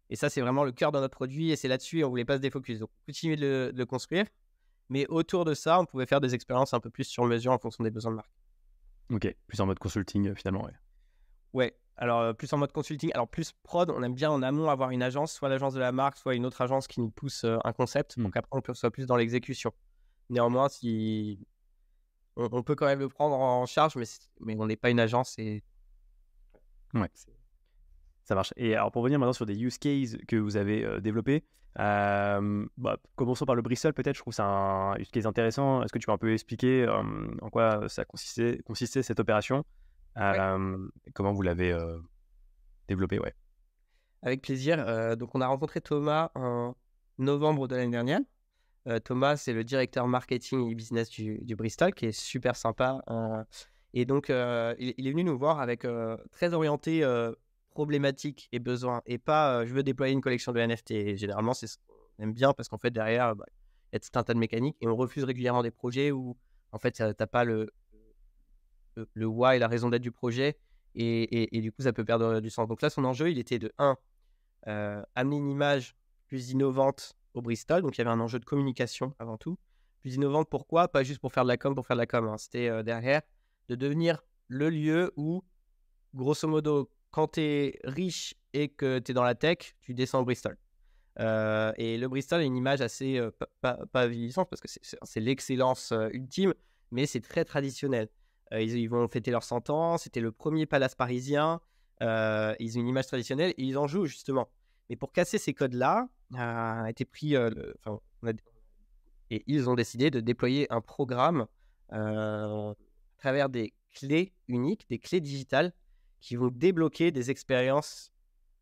B: Et ça, c'est vraiment le cœur de notre produit et c'est là-dessus, on ne voulait pas se défocus. Donc, continuer de le construire. Mais autour de ça, on pouvait faire des expériences un peu plus sur mesure en fonction des besoins de marque.
A: Ok, plus en mode consulting finalement. Ouais.
B: Ouais, alors plus en mode consulting. Alors plus prod, on aime bien en amont avoir une agence, soit l'agence de la marque, soit une autre agence qui nous pousse un concept pour qu'après on soit plus dans l'exécution. Néanmoins, si on peut quand même le prendre en charge, mais on n'est pas une agence. Et...
A: Ouais, ça marche. Et alors pour revenir maintenant sur des use cases que vous avez développés, commençons par le Bristol peut-être, je trouve que c'est un use case intéressant. Est-ce que tu peux un peu expliquer en quoi ça consistait cette opération, comment vous l'avez développé? Ouais.
B: Avec plaisir. Donc on a rencontré Thomas en novembre de l'année dernière. Thomas, c'est le directeur marketing et business du Bristol, qui est super sympa. Et donc, il est venu nous voir avec très orienté problématiques et besoins, et pas je veux déployer une collection de NFT. Et généralement, c'est ce qu'on aime bien parce qu'en fait, derrière, il y a tout un tas de mécaniques et on refuse régulièrement des projets où en fait, tu n'as pas le why, la raison d'être du projet et du coup, ça peut perdre du sens. Donc là, son enjeu, il était de 1, amener une image plus innovante au Bristol. Donc, il y avait un enjeu de communication avant tout. Plus innovante, pourquoi? Pas juste pour faire de la com pour faire de la com. C'était derrière de devenir le lieu où, grosso modo, quand tu es riche et que tu es dans la tech, tu descends au Bristol. Et le Bristol a une image assez pas vieillissante parce que c'est l'excellence ultime, mais c'est très traditionnel. Ils vont fêter leurs 100 ans, c'était le premier palace parisien, ils ont une image traditionnelle et ils en jouent justement. Mais pour casser ces codes-là, a été pris, et ils ont décidé de déployer un programme à travers des clés uniques, des clés digitales qui vont débloquer des expériences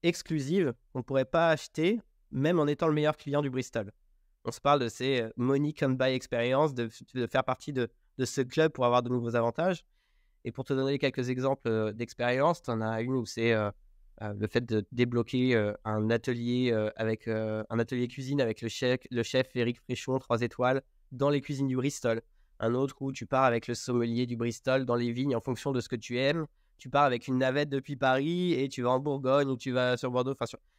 B: exclusives qu'on ne pourrait pas acheter même en étant le meilleur client du Bristol. On se parle de ces money can buy experience, de faire partie de ce club pour avoir de nouveaux avantages. Et pour te donner quelques exemples d'expériences, tu en as une où c'est le fait de débloquer un atelier cuisine avec le chef Éric Fréchon, 3 étoiles, dans les cuisines du Bristol. Un autre où tu pars avec le sommelier du Bristol dans les vignes en fonction de ce que tu aimes. Tu pars avec une navette depuis Paris et tu vas en Bourgogne ou tu vas sur Bordeaux.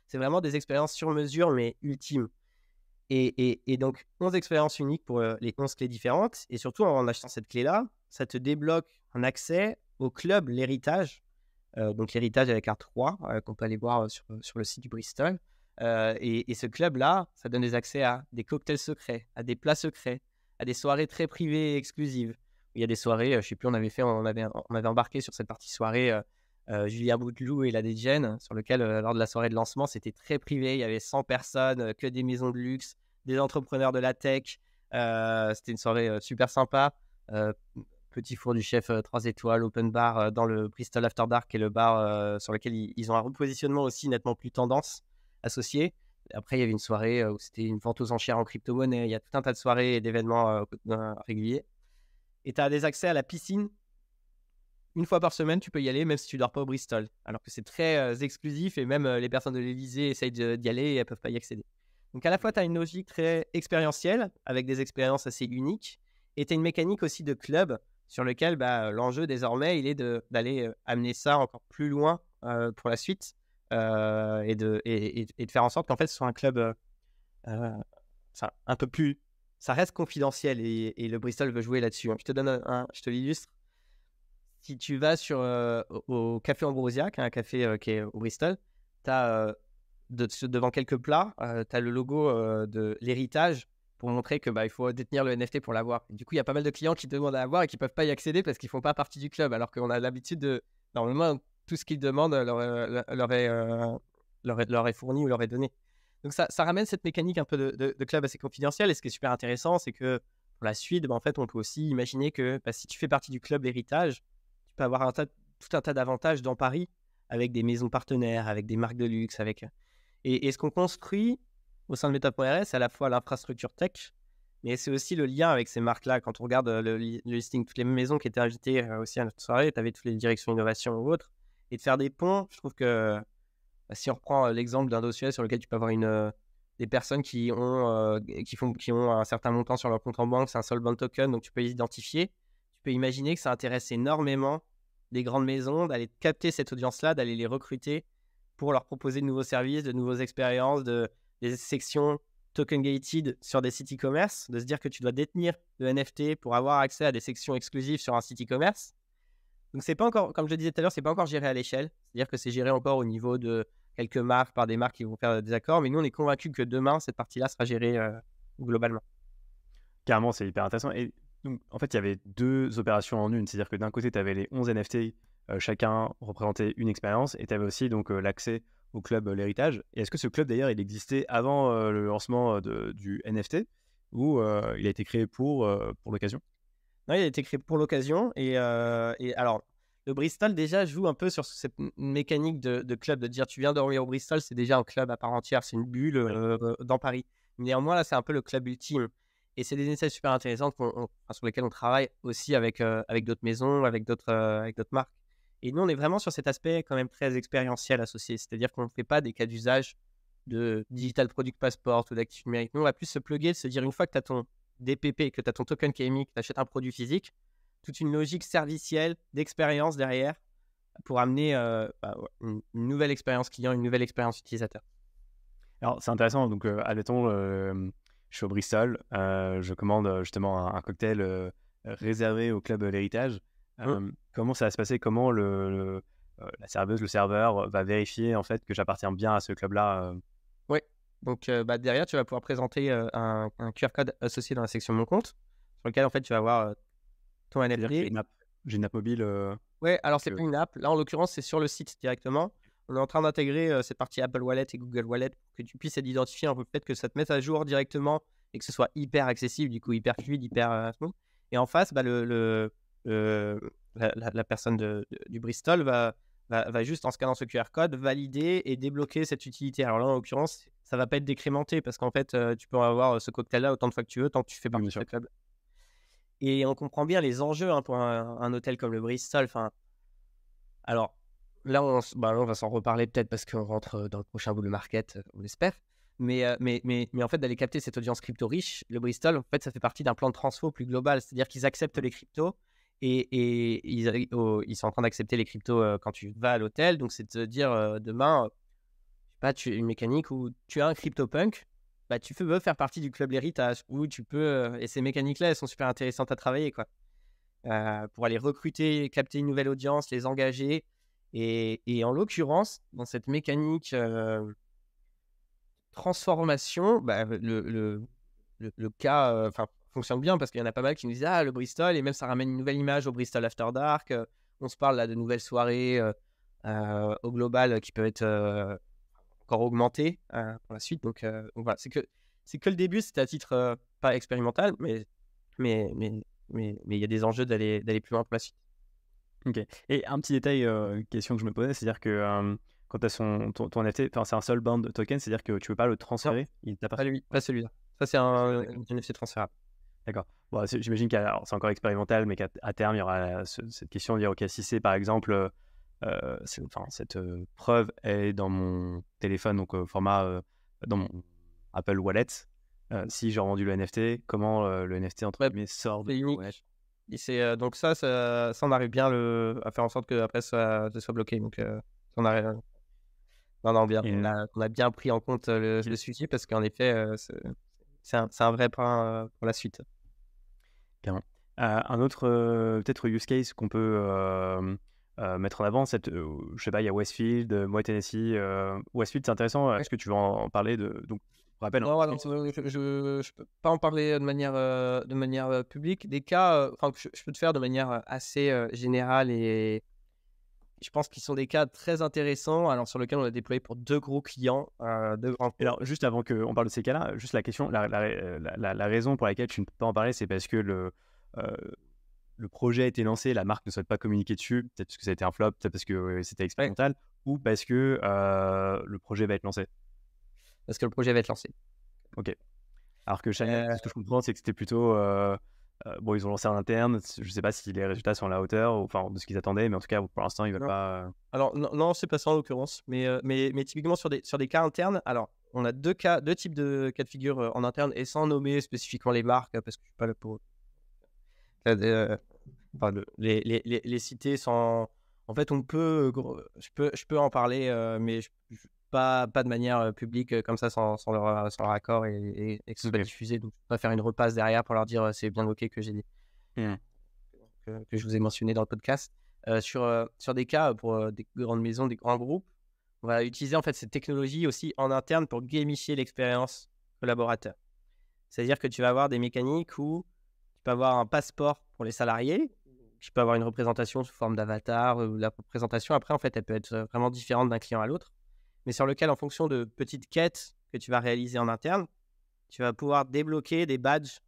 B: C'est vraiment des expériences sur mesure, mais ultimes. Et donc, 11 expériences uniques pour les 11 clés différentes. Et surtout, en achetant cette clé-là, ça te débloque un accès au club L'Héritage. Donc, L'Héritage avec un 3, qu'on peut aller voir sur le site du Bristol. Et ce club-là, ça donne des accès à des cocktails secrets, à des plats secrets, à des soirées très privées et exclusives. Il y a des soirées, je ne sais plus, on avait embarqué sur cette partie soirée Julien Bouteloup et la DJN, sur lequel, lors de la soirée de lancement, c'était très privé. Il y avait 100 personnes, que des maisons de luxe, des entrepreneurs de la tech. C'était une soirée super sympa. Petit four du chef 3 étoiles, open bar dans le Bristol After Dark, qui est le bar sur lequel ils ont un repositionnement aussi nettement plus tendance associé. Après, il y avait une soirée où c'était une vente aux enchères en crypto-monnaie. Il y a tout un tas de soirées et d'événements réguliers. Et tu as des accès à la piscine. Une fois par semaine, tu peux y aller, même si tu ne dors pas au Bristol. Alors que c'est très exclusif et même les personnes de l'Élysée essayent d'y aller et elles ne peuvent pas y accéder. Donc à la fois, tu as une logique très expérientielle avec des expériences assez uniques et tu as une mécanique aussi de club sur lequel l'enjeu désormais, il est d'aller amener ça encore plus loin pour la suite et de faire en sorte qu'en fait, ce soit un club un peu plus... Ça reste confidentiel et le Bristol veut jouer là-dessus. Je te l'illustre. Si tu vas au Café Ambrosia, qui est un café qui est au Bristol, tu as devant quelques plats, tu as le logo de l'Héritage pour montrer que il faut détenir le NFT pour l'avoir. Et du coup, il y a pas mal de clients qui demandent à l'avoir et qui ne peuvent pas y accéder parce qu'ils ne font pas partie du club, alors qu'on a l'habitude de... Normalement, tout ce qu'ils demandent leur est fourni ou leur est donné. Donc ça ramène cette mécanique un peu de club assez confidentiel. Et ce qui est super intéressant, c'est que pour la suite, en fait, on peut aussi imaginer que si tu fais partie du club Héritage, tu peux avoir tout un tas d'avantages dans Paris avec des maisons partenaires, avec des marques de luxe. Et ce qu'on construit, au sein de Meta.rs, c'est à la fois l'infrastructure tech, mais c'est aussi le lien avec ces marques-là. Quand on regarde le listing, toutes les maisons qui étaient invitées aussi à notre soirée, tu avais toutes les directions innovation ou autres. Et de faire des ponts, je trouve que si on reprend l'exemple d'un dossier sur lequel tu peux avoir des personnes qui ont un certain montant sur leur compte en banque, c'est un solvent token, donc tu peux les identifier. Tu peux imaginer que ça intéresse énormément les grandes maisons d'aller capter cette audience-là, d'aller les recruter pour leur proposer de nouveaux services, de nouvelles expériences, des sections token gated sur des sites e-commerce, de se dire que tu dois détenir le NFT pour avoir accès à des sections exclusives sur un site e-commerce. Donc c'est pas encore, comme je le disais tout à l'heure, c'est pas encore géré à l'échelle. C'est-à-dire que c'est géré encore au niveau de quelques marques, par des marques qui vont faire des accords. Mais nous, on est convaincus que demain, cette partie-là sera gérée globalement.
A: Carrément, c'est hyper intéressant. Et donc, en fait, il y avait deux opérations en une. C'est-à-dire que d'un côté, tu avais les 11 NFT, chacun représentait une expérience, et tu avais aussi donc l'accès au club L'Héritage. Et est-ce que ce club, d'ailleurs, il existait avant le lancement du NFT ou il a été créé pour l'occasion?
B: Non, il a été créé pour l'occasion. Et alors, le Bristol, déjà, joue un peu sur cette mécanique de club, de dire tu viens dormir au Bristol, c'est déjà un club à part entière, c'est une bulle dans Paris. Néanmoins, là, c'est un peu le club ultime. Et c'est des insights super intéressantes sur lesquels on travaille aussi avec d'autres maisons, avec d'autres marques. Et nous, on est vraiment sur cet aspect quand même très expérientiel associé. C'est-à-dire qu'on ne fait pas des cas d'usage de Digital Product Passport ou d'actifs numériques. Nous, on va plus se plugger, se dire une fois que tu as ton DPP, que tu as ton token KMI, que tu achètes un produit physique, toute une logique servicielle d'expérience derrière pour amener une nouvelle expérience client, une nouvelle expérience utilisateur.
A: Alors, c'est intéressant. Donc, admettons, je suis au Bristol, je commande justement un cocktail réservé au club L'Héritage. Comment ça va se passer? Comment la serveuse, le serveur va vérifier en fait que j'appartiens bien à ce club-là?
B: Oui, donc derrière, tu vas pouvoir présenter un QR code associé dans la section Mon compte, sur lequel en fait tu vas avoir ton
A: C'est-à-dire que
B: NFT.
A: j'ai une app mobile.
B: Ouais, alors c'est pas une app. Là, en l'occurrence, c'est sur le site directement. On est en train d'intégrer cette partie Apple Wallet et Google Wallet pour que tu puisses identifier un peu, peut-être que ça te mette à jour directement et que ce soit hyper accessible, du coup hyper fluide, hyper smooth. Et en face, la personne du Bristol va juste, en scannant ce QR code, valider et débloquer cette utilité. Alors là, en l'occurrence, ça va pas être décrémenté parce qu'en fait, tu peux avoir ce cocktail-là autant de fois que tu veux, tant que tu fais partie de ce club. Et on comprend bien les enjeux pour un hôtel comme le Bristol. Alors, là, on va s'en reparler peut-être parce qu'on rentre dans le prochain bull market, on l'espère. Mais en fait, d'aller capter cette audience crypto riche, le Bristol, en fait, ça fait partie d'un plan de transfo plus global. C'est-à-dire qu'ils acceptent les cryptos et ils sont en train d'accepter les cryptos quand tu vas à l'hôtel. Donc, c'est de te dire demain, je sais pas, tu as une mécanique où tu as un CryptoPunk, tu veux faire partie du club L'Héritage où tu peux. Et ces mécaniques-là, elles sont super intéressantes à travailler, quoi. Pour aller recruter, capter une nouvelle audience, les engager. Et en l'occurrence, dans cette mécanique transformation, le cas fonctionne bien parce qu'il y en a pas mal qui nous disent « Ah, le Bristol », et même ça ramène une nouvelle image au Bristol After Dark. On se parle là de nouvelles soirées au global qui peuvent être encore augmentées pour la suite. Donc voilà, c'est que le début, c'était à titre pas expérimental, mais il y a des enjeux d'aller plus loin pour la suite.
A: Ok. Et un petit détail, question que je me posais, c'est-à-dire que quand tu as ton NFT, c'est un seul bound token, c'est-à-dire que tu peux pas le transférer? Il
B: Pas lui, pas celui-là. Ça, c'est un NFT transférable.
A: D'accord. Bon, j'imagine que c'est encore expérimental, mais qu'à terme, il y aura cette question de dire, ok, si c'est par exemple, cette preuve est dans mon téléphone, donc format dans mon Apple Wallet, si j'ai revendu le NFT, comment le NFT entre guillemets sort de
B: unique.
A: Wallet?
B: Et donc ça, on arrive bien à faire en sorte que après ça soit bloqué. Donc on arrive. Non, bien. On a bien pris en compte le sujet parce qu'en effet, c'est un vrai point pour la suite.
A: Bien. Un autre peut-être use case qu'on peut mettre en avant, je sais pas, il y a Westfield, moi Tennessee. Westfield, c'est intéressant. Est-ce que tu veux en parler donc, pour rappel,
B: non, je peux pas en parler de manière publique. Des cas, je peux te faire de manière assez générale, et je pense qu'ils sont des cas très intéressants, alors sur lesquels on a déployé pour 2 gros clients, 2 grands.
A: Et alors, juste avant qu'on parle de ces cas-là, juste la question, la raison pour laquelle tu ne peux pas en parler, c'est parce que le projet a été lancé, la marque ne souhaite pas communiquer dessus, peut-être parce que ça a été un flop, peut-être parce que c'était expérimental, ou parce que le projet va être lancé.
B: Parce que le projet va être lancé.
A: Ok. Alors que Chanel,
B: Euh,
A: ce que je comprends, c'est que c'était plutôt. Bon, ils ont lancé en interne. Je sais pas si les résultats sont à la hauteur, enfin, de ce qu'ils attendaient, mais en tout cas, pour l'instant, ils veulent
B: non.
A: pas.
B: Alors, non, non, c'est pas ça en l'occurrence, mais typiquement sur des cas internes, alors, on a deux types de cas de figure en interne, et sans nommer spécifiquement les marques, parce que je suis pas là pour enfin, les citer sans. En fait, on peut, je peux en parler, mais pas de manière publique comme ça, sans leur accord et que ce soit
A: Ok.
B: diffusé. Donc, je peux pas faire une repasse derrière pour leur dire c'est bien ok que j'ai dit,
A: Hmm.
B: que je vous ai mentionné dans le podcast. Sur des cas pour des grandes maisons, des grands groupes, on va utiliser en fait cette technologie aussi en interne pour gamifier l'expérience collaborateur. C'est-à-dire que tu vas avoir des mécaniques où tu peux avoir un passeport pour les salariés. Tu peux avoir une représentation sous forme d'avatar. La représentation, après, en fait, elle peut être vraiment différente d'un client à l'autre. Mais sur lequel, en fonction de petites quêtes que tu vas réaliser en interne, tu vas pouvoir débloquer des badges.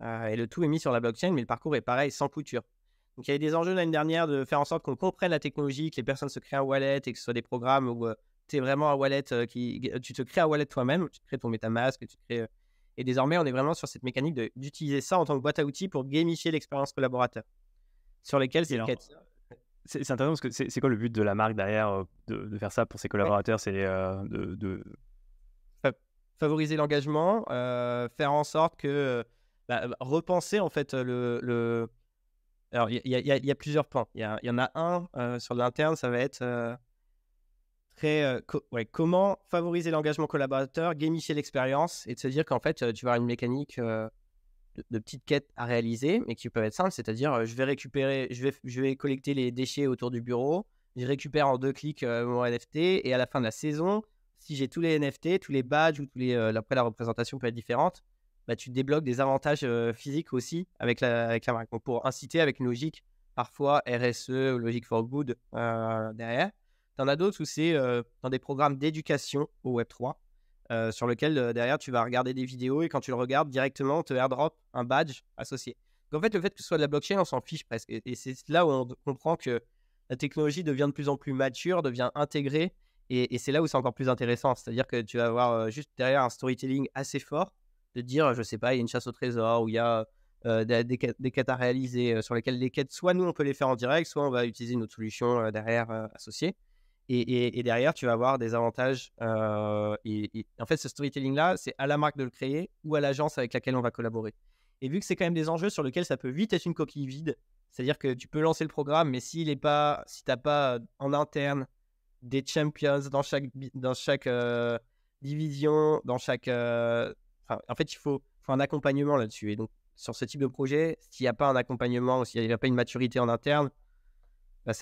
B: Et le tout est mis sur la blockchain, mais le parcours est pareil, sans couture. Donc, il y avait des enjeux l'année dernière de faire en sorte qu'on comprenne la technologie, que les personnes se créent un wallet et que ce soit des programmes où tu es vraiment un wallet, tu te crées un wallet toi-même, tu te crées ton MetaMask, tu te crées, et désormais, on est vraiment sur cette mécanique d'utiliser ça en tant que boîte à outils pour gamifier l'expérience collaborateur, sur lesquelles
A: Et
B: ces
A: alors,
B: quêtes.
A: c'est intéressant parce que c'est quoi le but de la marque derrière de faire ça pour ses
B: Ouais.
A: collaborateurs? C'est
B: Fa- Favoriser l'engagement, faire en sorte que repenser en fait alors il y a plusieurs points. Il y en a un sur l'interne, ça va être comment favoriser l'engagement collaborateur, gamifier l'expérience et de se dire qu'en fait tu vas avoir une mécanique de petites quêtes à réaliser, mais qui peuvent être simples, c'est-à-dire je vais collecter les déchets autour du bureau, je récupère en 2 clics mon NFT, et à la fin de la saison, si j'ai tous les NFT, tous les badges, ou après la représentation peut être différente, bah, tu débloques des avantages physiques aussi avec la marque. Donc, pour inciter avec une logique parfois RSE ou logique for good derrière. Tu en as d'autres où c'est dans des programmes d'éducation au Web3, sur lequel derrière tu vas regarder des vidéos, et quand tu le regardes directement, on te airdrop un badge associé. Donc en fait, le fait que ce soit de la blockchain, on s'en fiche presque. Et c'est là où on comprend que la technologie devient de plus en plus mature, devient intégrée, et c'est là où c'est encore plus intéressant. C'est-à-dire que tu vas avoir juste derrière un storytelling assez fort, de dire, je sais pas, il y a une chasse au trésor, où il y a des quêtes à réaliser, sur lesquelles les quêtes, soit nous on peut les faire en direct, soit on va utiliser une autre solution derrière associée. Et derrière, tu vas avoir des avantages. Et en fait, ce storytelling-là, c'est à la marque de le créer ou à l'agence avec laquelle on va collaborer. Et vu que c'est quand même des enjeux sur lesquels ça peut vite être une coquille vide, c'est-à-dire que tu peux lancer le programme, mais si tu n'as pas en interne des champions dans chaque division, en fait, faut un accompagnement là-dessus. Et donc, sur ce type de projet, s'il n'y a pas un accompagnement ou s'il n'y a pas une maturité en interne, bah,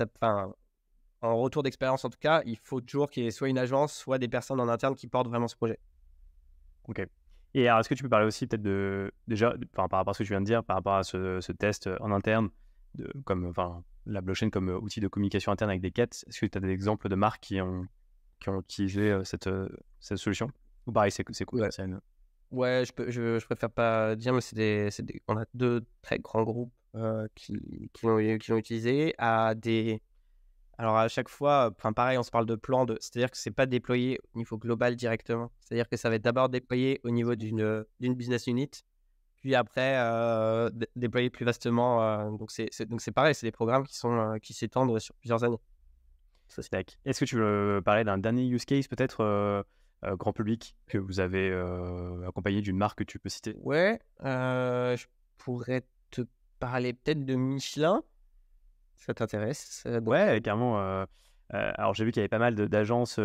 B: en retour d'expérience en tout cas, il faut toujours qu'il y ait soit une agence, soit des personnes en interne qui portent vraiment ce projet.
A: Ok. Et alors, est-ce que tu peux parler aussi peut-être enfin, par rapport à ce que tu viens de dire, par rapport à ce test en interne, comme, enfin, la blockchain comme outil de communication interne avec des quêtes, est-ce que tu as des exemples de marques qui ont utilisé cette solution? Ou pareil, c'est
B: Ouais,
A: confidentiel?
B: ouais, je préfère pas dire, mais on a deux très grands groupes qui l'ont utilisé alors à chaque fois, enfin pareil, on se parle de c'est-à-dire que c'est pas déployé au niveau global directement. C'est-à-dire que ça va être d'abord déployé au niveau d'une business unit, puis après déployé plus vastement. Donc c'est pareil, c'est des programmes qui s'étendent sur plusieurs années. Ça,
A: Tac. Est-ce que tu veux parler d'un dernier use case peut-être grand public que vous avez accompagné d'une marque que tu peux citer?
B: ouais, je pourrais te parler peut-être de Michelin. Ça t'intéresse?
A: Ouais, carrément. Alors j'ai vu qu'il y avait pas mal d'agences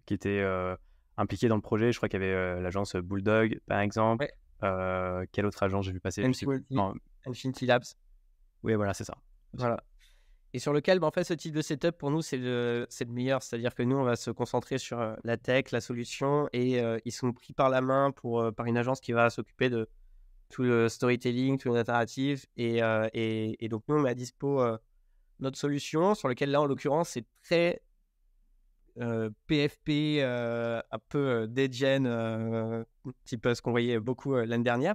A: qui étaient impliquées dans le projet. Je crois qu'il y avait l'agence Bulldog, par exemple.
B: Ouais,
A: Quelle autre agence j'ai vu passer? Je sais plus. Non.
B: Infinity Labs.
A: Oui, voilà, c'est ça. Aussi.
B: Voilà. Et sur lequel, en fait, ce type de setup, pour nous, c'est le meilleur. C'est-à-dire que nous, on va se concentrer sur la tech, la solution, et ils sont pris par la main par une agence qui va s'occuper de tout le storytelling, tout le narratif. Et donc, nous, on met à dispo notre solution, sur lequel, là, en l'occurrence, c'est très PFP, un peu dead-gen, type ce qu'on voyait beaucoup l'année dernière.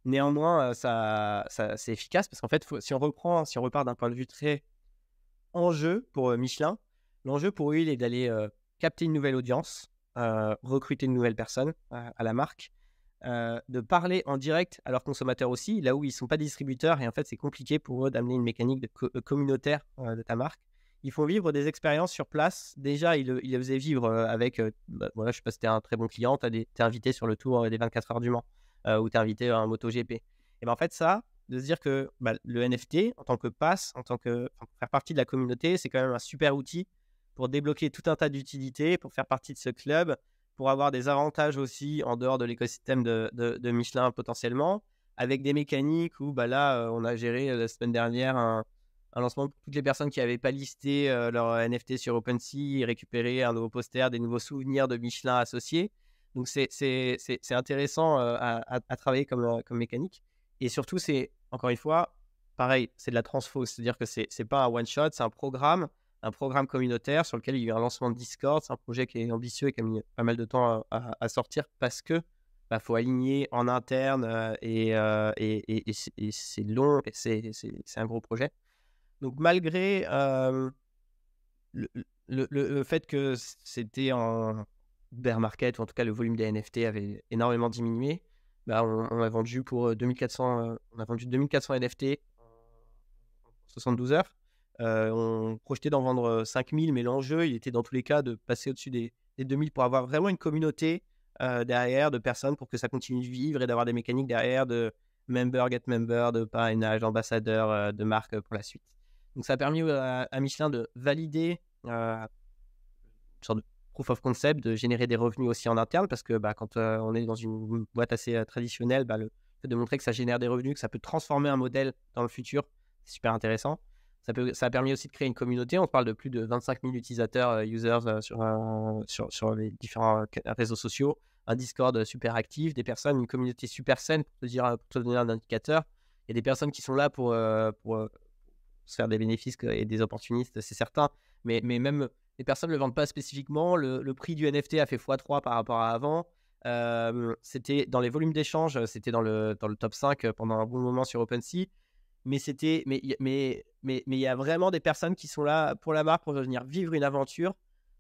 B: Néanmoins, c'est efficace parce qu'en fait, si on repart d'un point de vue très enjeu pour Michelin, l'enjeu pour eux, il est d'aller capter une nouvelle audience, recruter une nouvelle personne à la marque, de parler en direct à leurs consommateurs aussi, là où ils ne sont pas distributeurs et en fait c'est compliqué pour eux d'amener une mécanique communautaire de ta marque. Ils font vivre des expériences sur place. Déjà, ils le faisaient vivre avec, voilà, je sais pas si tu es un très bon client, tu es invité sur le tour des 24 heures du Mans ou tu es invité à un MotoGP. Et ben en fait ça, de se dire que le NFT en tant que pass, pour faire partie de la communauté, c'est quand même un super outil pour débloquer tout un tas d'utilités, pour faire partie de ce club, pour avoir des avantages aussi en dehors de l'écosystème de Michelin potentiellement, avec des mécaniques où là, on a géré la semaine dernière un lancement pour toutes les personnes qui n'avaient pas listé leur NFT sur OpenSea, récupérer un nouveau poster, des nouveaux souvenirs de Michelin associés. Donc, c'est intéressant à travailler comme mécanique. Et surtout, c'est, encore une fois, pareil, c'est de la transfo. C'est-à-dire que c'est pas un one-shot, c'est un programme communautaire sur lequel il y a eu un lancement de Discord. C'est un projet qui est ambitieux et qui a mis pas mal de temps à sortir parce que faut aligner en interne et c'est long et c'est un gros projet. Donc, malgré le fait que c'était en bear market, ou en tout cas le volume des NFT avait énormément diminué, on a vendu pour 2400, on a vendu 2400 NFT en 72 heures. On projetait d'en vendre 5000, mais l'enjeu, il était dans tous les cas de passer au-dessus des 2000 pour avoir vraiment une communauté derrière de personnes pour que ça continue de vivre et d'avoir des mécaniques derrière de member, get member, de parrainage, d'ambassadeur de marque pour la suite. Donc, ça a permis à Michelin de valider une sorte de proof of concept, de générer des revenus aussi en interne, parce que quand on est dans une boîte assez traditionnelle, le fait de montrer que ça génère des revenus, que ça peut transformer un modèle dans le futur, c'est super intéressant. Ça a permis aussi de créer une communauté. On parle de plus de 25 000 utilisateurs, users sur les différents réseaux sociaux, un Discord super actif, des personnes, une communauté super saine pour te donner un indicateur. Il y a des personnes qui sont là pour se faire des bénéfices et des opportunistes, c'est certain. Mais même les personnes ne le vendent pas spécifiquement. Le prix du NFT a fait x3 par rapport à avant. C'était dans les volumes d'échange, c'était dans le top 5 pendant un bon moment sur OpenSea. Mais il y a vraiment des personnes qui sont là pour la marque, pour venir vivre une aventure,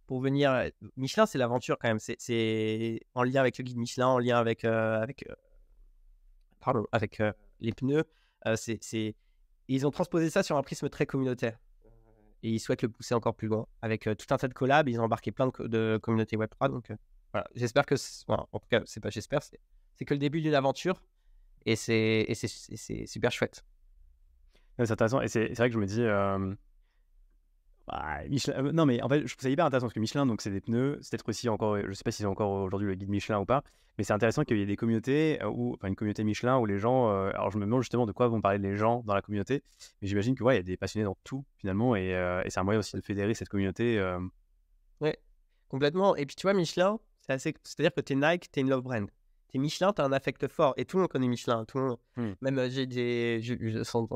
B: pour venir. Michelin, c'est l'aventure quand même. C'est en lien avec le guide Michelin, en lien avec les pneus. Ils ont transposé ça sur un prisme très communautaire. Et ils souhaitent le pousser encore plus loin. Avec tout un tas de collabs, ils ont embarqué plein de communautés Web3. Donc voilà, j'espère que... en tout cas, c'est pas j'espère, c'est que le début d'une aventure. Et c'est super chouette.
A: C'est intéressant. Et c'est vrai que je me dis... Michelin, non, mais en fait, je trouve ça hyper intéressant parce que Michelin, donc c'est des pneus. C'est peut-être aussi encore, je sais pas si c'est encore aujourd'hui le guide Michelin ou pas, mais c'est intéressant qu'il y ait des communautés, une communauté Michelin où les gens. Alors, je me demande justement de quoi vont parler les gens dans la communauté, mais j'imagine que il y a des passionnés dans tout finalement, et c'est un moyen aussi de fédérer cette communauté.
B: Ouais, complètement. Et puis, tu vois, Michelin, c'est-à-dire que t'es Nike, t'es une love brand. T'es Michelin, t'as un affect fort. Et tout le monde connaît Michelin. Tout le monde... Même sans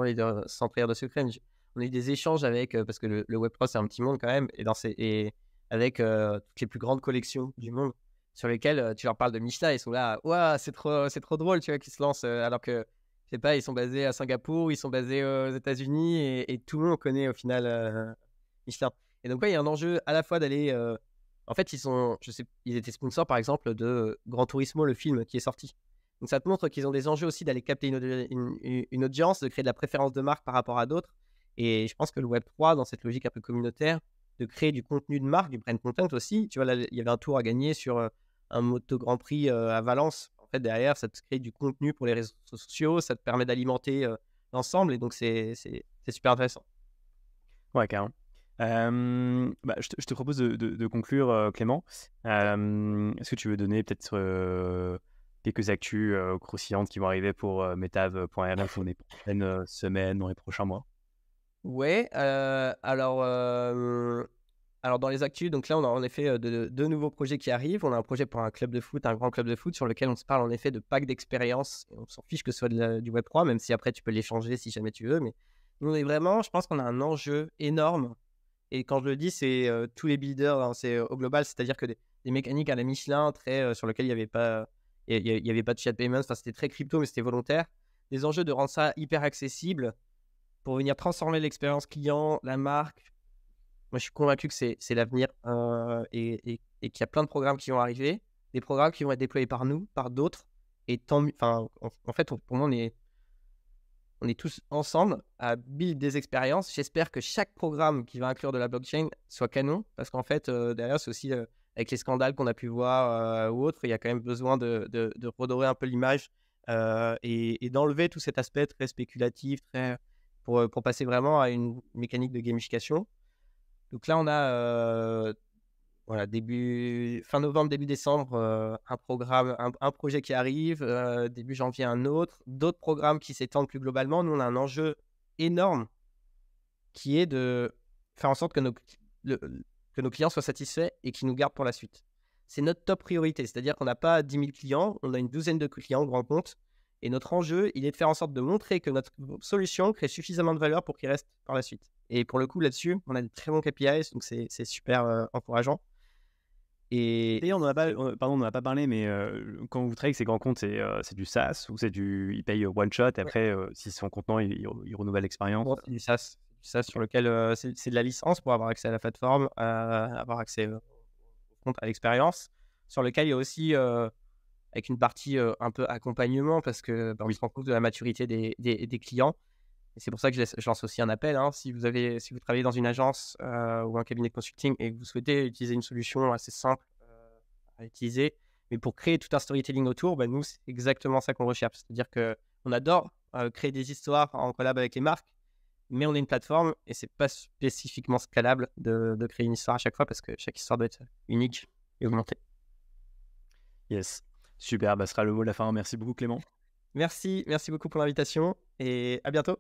B: trahir de secret, mais on a eu des échanges avec, parce que le Web3 c'est un petit monde quand même, et avec toutes les plus grandes collections du monde, sur lesquelles tu leur parles de Michelin, ils sont là, waouh, c'est trop drôle, tu vois, qu'ils se lancent, alors que, je sais pas, ils sont basés à Singapour, ils sont basés aux États-Unis, et tout le monde connaît au final Michelin. Et donc, il y a un enjeu à la fois d'aller. En fait, ils étaient sponsors par exemple de Gran Turismo, le film qui est sorti. Donc, ça te montre qu'ils ont des enjeux aussi d'aller capter une audience, de créer de la préférence de marque par rapport à d'autres. Et je pense que le Web3, dans cette logique un peu communautaire, de créer du contenu de marque, du brand content aussi. Tu vois, là, il y avait un tour à gagner sur un moto Grand Prix à Valence. En fait, derrière, ça te crée du contenu pour les réseaux sociaux, ça te permet d'alimenter l'ensemble. Et donc, c'est super intéressant.
A: Ouais, carrément. Je te propose de conclure, Clément. Est-ce que tu veux donner peut-être quelques actus croustillantes qui vont arriver pour Metav.rf dans les prochaines semaines, dans les prochains mois?
B: Ouais, alors dans les actus, donc là on a en effet deux nouveaux projets qui arrivent. On a un projet pour un club de foot, un grand club de foot, sur lequel on se parle en effet de packs d'expérience. On s'en fiche que ce soit du Web3, même si après tu peux l'échanger si jamais tu veux. Mais nous on est vraiment, je pense qu'on a un enjeu énorme. Et quand je le dis, c'est tous les builders, hein, c'est au global, c'est-à-dire que des mécaniques à la Michelin, très, sur lesquelles il n'y avait pas, y avait pas de fiat payments, enfin, c'était très crypto, mais c'était volontaire. Des enjeux de rendre ça hyper accessible pour venir transformer l'expérience client, la marque. Moi, je suis convaincu que c'est l'avenir et qu'il y a plein de programmes qui vont arriver, des programmes qui vont être déployés par nous, par d'autres. Et en fait, pour moi, on est tous ensemble à build des expériences. J'espère que chaque programme qui va inclure de la blockchain soit canon, parce qu'en fait, derrière, c'est aussi avec les scandales qu'on a pu voir ou autres, il y a quand même besoin de redorer un peu l'image et d'enlever tout cet aspect très spéculatif, pour passer vraiment à une mécanique de gamification. Donc là, on a voilà, fin novembre, début décembre, un programme, un projet qui arrive, début janvier, un autre, d'autres programmes qui s'étendent plus globalement. Nous, on a un enjeu énorme qui est de faire en sorte que nos clients soient satisfaits et qu'ils nous gardent pour la suite. C'est notre top priorité, c'est-à-dire qu'on n'a pas 10 000 clients, on a une douzaine de clients grand compte. Et notre enjeu, il est de faire en sorte de montrer que notre solution crée suffisamment de valeur pour qu'ils restent par la suite. Et pour le coup, là-dessus, on a de très bons KPIs, donc c'est super encourageant. Et
A: D'ailleurs, on n'en a pas parlé, mais quand vous travaillez avec ces grands comptes, c'est du SaaS ou ils payent one shot et après, s'ils sont contents, ils renouvellent l'expérience.
B: bon, c'est du SaaS sur lequel c'est de la licence pour avoir accès à la plateforme, avoir accès au compte, à l'expérience, sur lequel il y a aussi avec une partie un peu accompagnement parce que on se rend compte de la maturité des clients. Et c'est pour ça que je lance aussi un appel. Si vous travaillez dans une agence ou un cabinet de consulting et que vous souhaitez utiliser une solution assez simple à utiliser, mais pour créer tout un storytelling autour, nous, c'est exactement ça qu'on recherche. C'est-à-dire qu'on adore créer des histoires en collab avec les marques, mais on est une plateforme et c'est pas spécifiquement scalable de créer une histoire à chaque fois parce que chaque histoire doit être unique et augmentée.
A: Yes, super, ce sera le mot de la fin. Merci beaucoup Clément.
B: Merci beaucoup pour l'invitation et à bientôt.